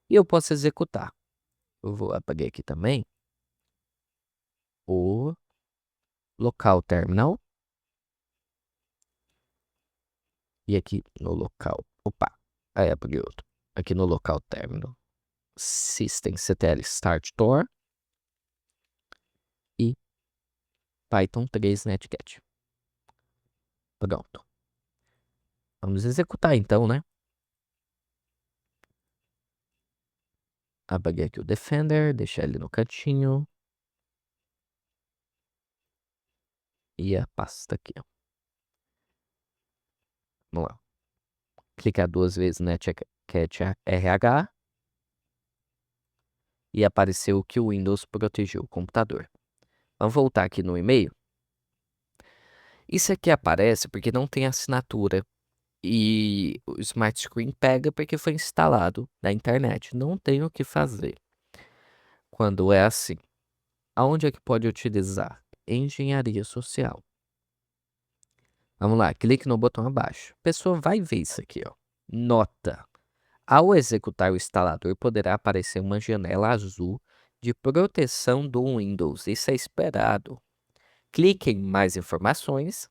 E eu posso executar. Eu vou apagar aqui também o local terminal. E aqui no local. Opa, aí apaguei outro. Aqui no local terminal. Systemctl start Tor. E Python 3 netcat. Pronto. Vamos executar então, né? Apaguei aqui o Defender, deixar ele no cantinho. E a pasta aqui, ó. Vamos lá. Clicar duas vezes netcat RH. E apareceu que o Windows protegeu o computador. Vamos voltar aqui no e-mail. Isso aqui aparece porque não tem assinatura. E o Smart Screen pega porque foi instalado na internet. Não tem o que fazer. Quando é assim, aonde é que pode utilizar? Engenharia social. Vamos lá, clique no botão abaixo. A pessoa vai ver isso aqui, ó. Nota. Ao executar o instalador, poderá aparecer uma janela azul de proteção do Windows. Isso é esperado. Clique em mais informações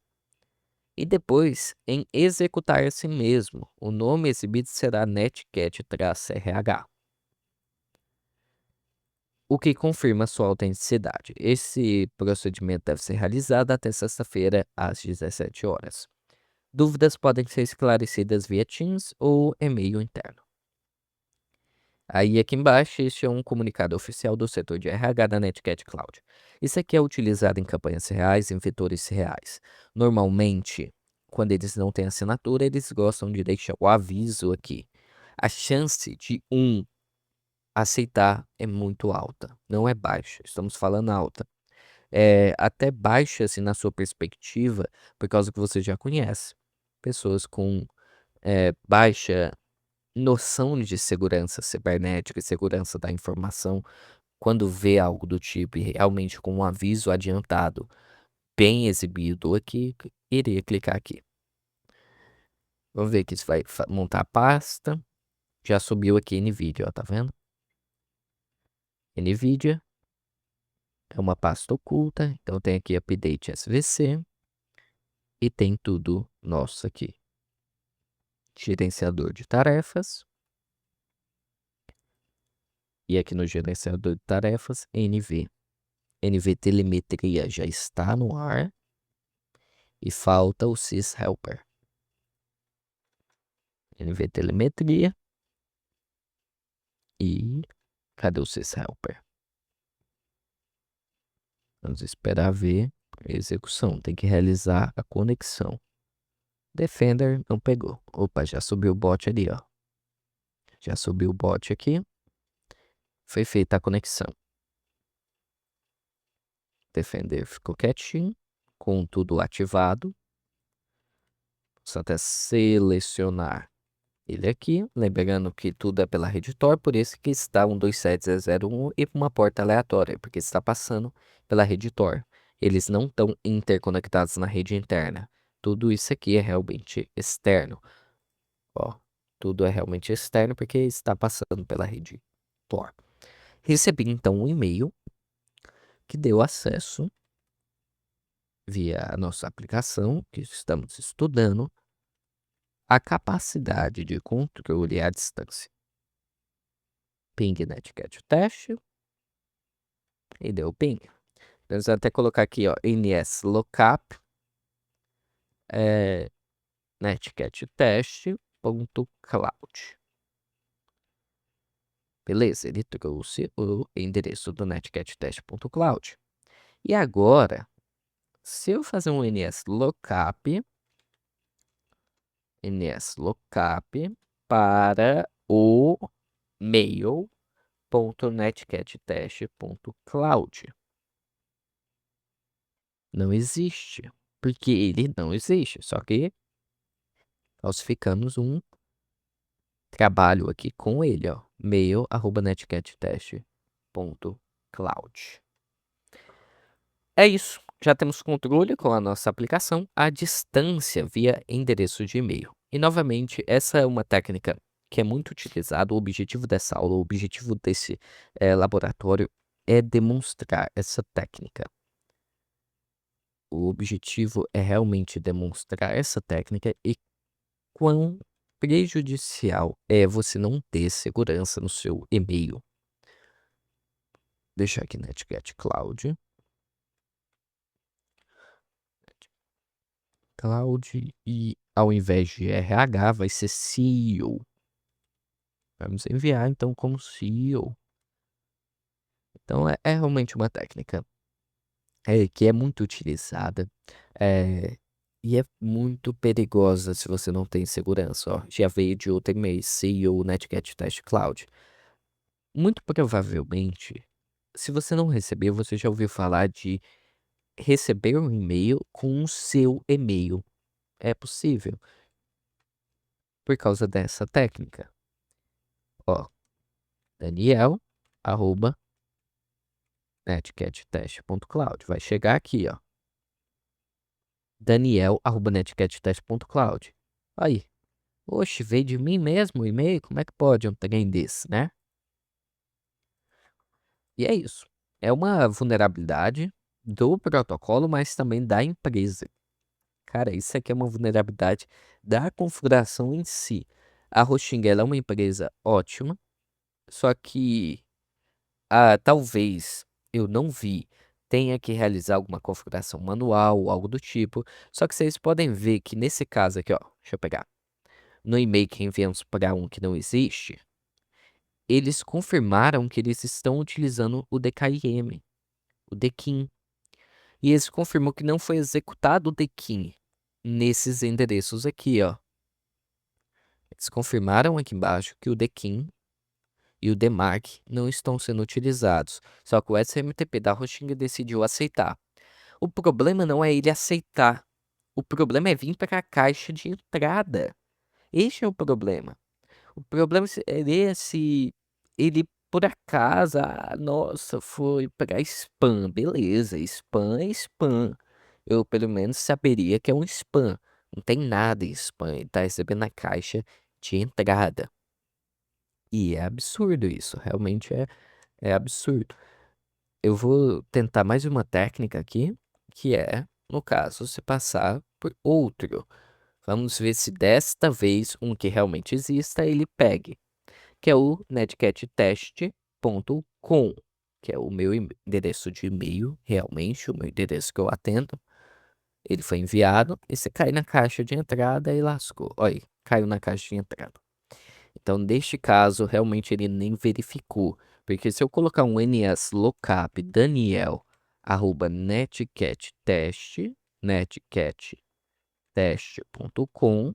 e depois em executar assim mesmo. O nome exibido será netcat-RH, o que confirma sua autenticidade. Esse procedimento deve ser realizado até sexta-feira, às 17 horas. Dúvidas podem ser esclarecidas via Teams ou e-mail interno. Aí aqui embaixo, este é um comunicado oficial do setor de RH da Netcat Cloud. Isso aqui é utilizado em campanhas reais, em vetores reais. Normalmente, quando eles não têm assinatura, eles gostam de deixar o aviso aqui. A chance de aceitar é muito alta, não é baixa, estamos falando alta. É até baixa, assim, na sua perspectiva, por causa que você já conhece. Pessoas com baixa noção de segurança cibernética e segurança da informação, quando vê algo do tipo e realmente com um aviso adiantado bem exibido aqui, iria clicar aqui. Vamos ver que isso vai montar a pasta. Já subiu aqui NVIDIA, ó, tá vendo? NVIDIA é uma pasta oculta, então tem aqui update SVC e tem tudo nosso aqui. Gerenciador de tarefas. E aqui no gerenciador de tarefas, NV. NV Telemetria já está no ar. E falta o syshelper. NV Telemetria. E cadê o syshelper? Vamos esperar ver a execução. Tem que realizar a conexão. Defender não pegou. Opa, já subiu o bot ali, ó. Já subiu o bot aqui. Foi feita a conexão. Defender ficou quietinho, com tudo ativado. Só até selecionar ele aqui, lembrando que tudo é pela rede Tor, por isso que está 127.0.0.1 e uma porta aleatória, porque está passando pela rede Tor. Eles não estão interconectados na rede interna. Tudo isso aqui é realmente externo. Ó, tudo é realmente externo porque está passando pela rede Tor. Recebi então um e-mail que deu acesso via a nossa aplicação que estamos estudando a capacidade de controle à distância. Ping netcat teste e deu ping. Vamos até colocar aqui, ó, ns lookup netcat teste.cloud. Beleza, ele trouxe o endereço do netcat teste.cloud. E agora, se eu fazer um ns lookup para o mail.netcattest.cloud. Não existe, porque ele não existe, só que falsificamos um trabalho aqui com ele, ó, mail@netcattest.cloud. É isso, já temos controle com a nossa aplicação à distância via endereço de e-mail. E novamente, essa é uma técnica que é muito utilizada. O objetivo dessa aula, o objetivo desse laboratório é demonstrar essa técnica. O objetivo é realmente demonstrar essa técnica e quão prejudicial é você não ter segurança no seu e-mail. Deixar aqui Netcat Cloud. Cloud e ao invés de RH vai ser CEO. Vamos enviar então como CEO. Então é realmente uma técnica que é muito utilizada e é muito perigosa se você não tem segurança. Ó. Já veio de outro e-mail, CEO Netcat Test Cloud. Muito provavelmente, se você não recebeu, você já ouviu falar de receber um e-mail com o seu e-mail. É possível por causa dessa técnica. Ó, Daniel, arroba, netcattest.cloud. Vai chegar aqui, ó. Daniel, arroba, netcattest.cloud. Aí. Oxe, veio de mim mesmo o e-mail? Como é que pode um trem desse, né? E é isso. É uma vulnerabilidade do protocolo, mas também da empresa. Cara, isso aqui é uma vulnerabilidade da configuração em si. A Hosting ela é uma empresa ótima, só que talvez eu não vi, tenha que realizar alguma configuração manual, algo do tipo. Só que vocês podem ver que nesse caso aqui, ó, deixa eu pegar. No e-mail que enviamos para um que não existe, eles confirmaram que eles estão utilizando o DKIM, o DKIM. E eles confirmou que não foi executado o DKIM nesses endereços aqui, ó. Eles confirmaram aqui embaixo que o DKIM e o DMARC não estão sendo utilizados. Só que o SMTP da Hosting decidiu aceitar. O problema não é ele aceitar. O problema é vir para a caixa de entrada. Este é o problema. O problema é se ele, por acaso, nossa, foi para spam. Beleza, spam é spam. Eu, pelo menos, saberia que é um spam. Não tem nada em spam. Ele tá recebendo na caixa de entrada. E é absurdo isso. Realmente é absurdo. Eu vou tentar mais uma técnica aqui, que é, no caso, se passar por outro. Vamos ver se desta vez um que realmente exista ele pegue, que é o netcattest.com, que é o meu endereço de e-mail, realmente, o meu endereço que eu atendo. Ele foi enviado e você cai na caixa de entrada e lascou. Olha aí, caiu na caixa de entrada. Então, neste caso, realmente ele nem verificou. Porque se eu colocar um ns lookup Daniel arroba netcattest.com,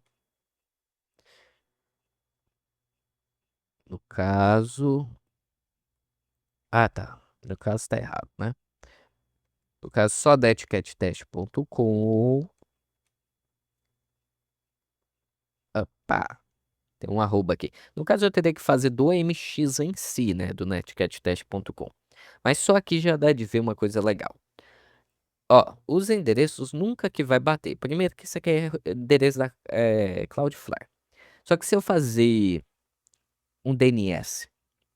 no caso, Ah, tá. No caso tá errado, né? No caso, só netcattest.com. Opa, tem um arroba aqui. No caso, eu teria que fazer do MX em si, né? Do netcattest.com. Mas só aqui já dá de ver uma coisa legal. Ó, os endereços nunca que vai bater. Primeiro que isso aqui é endereço da Cloudflare. Só que se eu fazer um DNS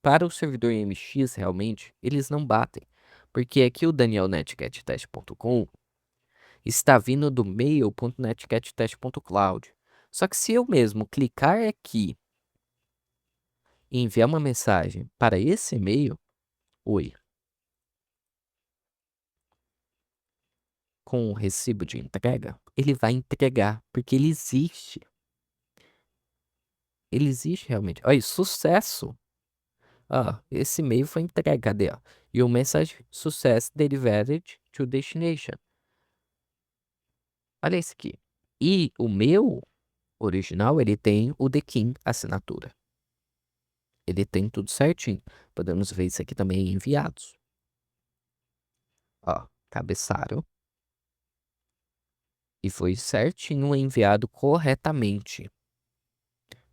para o servidor MX, realmente, eles não batem. Porque aqui o danielnetcattest.com está vindo do mail.netcattest.cloud. Só que se eu mesmo clicar aqui e enviar uma mensagem para esse e-mail, oi, com o recibo de entrega, ele vai entregar, porque ele existe. Ele existe realmente. Olha, sucesso! Ah, esse e-mail foi entregue, cadê? Ó? Your message success delivered to destination. Olha esse aqui. E o meu original, ele tem o DKIM assinatura. Ele tem tudo certinho. Podemos ver isso aqui também em enviados. Ó, cabeçalho. E foi certinho enviado corretamente.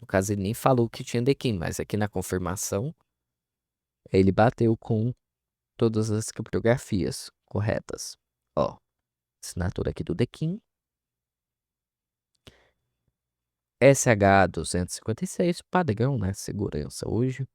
No caso, ele nem falou que tinha DKIM, mas aqui na confirmação, ele bateu com todas as criptografias corretas. Ó, assinatura aqui do DKIM. SH256, padrão, né? Segurança hoje.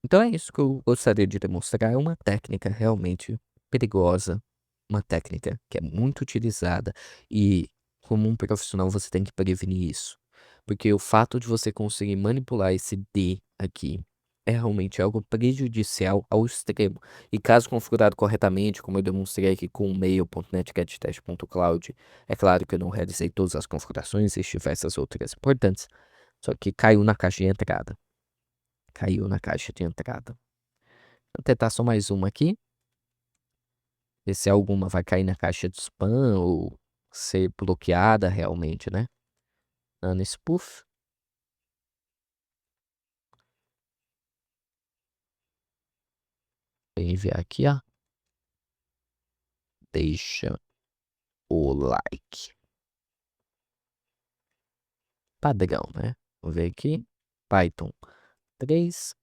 Então é isso que eu gostaria de demonstrar. É uma técnica realmente perigosa, uma técnica que é muito utilizada e, como um profissional, você tem que prevenir isso. Porque o fato de você conseguir manipular esse D aqui é realmente algo prejudicial ao extremo. E caso configurado corretamente, como eu demonstrei aqui com o mail.netcattest.cloud, é claro que eu não realizei todas as configurações, existem diversas outras importantes, só que caiu na caixa de entrada. Caiu na caixa de entrada. Vou tentar só mais uma aqui. Ver se alguma vai cair na caixa de spam ou ser bloqueada realmente, né? Dando spoof. Vou enviar aqui, ó. Deixa o like. Padrão, né? Vou ver aqui. Python 3.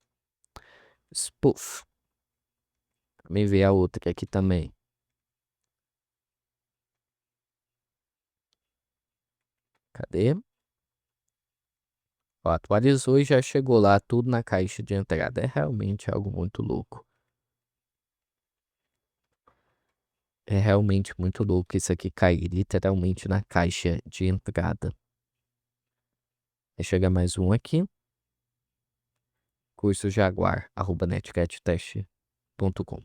Spoof. Vou enviar outra aqui também. Cadê? Ó, atualizou e já chegou lá tudo na caixa de entrada. É realmente algo muito louco. É realmente muito louco isso aqui cair literalmente na caixa de entrada. Vai chegar mais um aqui. Curso Jaguar, @netcattest.com.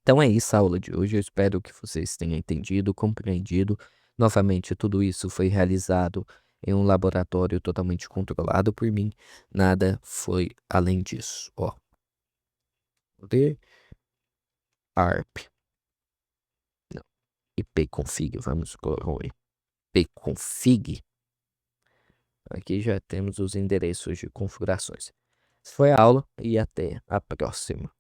Então é isso a aula de hoje. Eu espero que vocês tenham entendido, compreendido. Novamente, tudo isso foi realizado em um laboratório totalmente controlado por mim. Nada foi além disso. Ó, D ARP. Não, ipconfig. Vamos colocar o ipconfig. Aqui já temos os endereços de configurações. Essa foi a aula e até a próxima.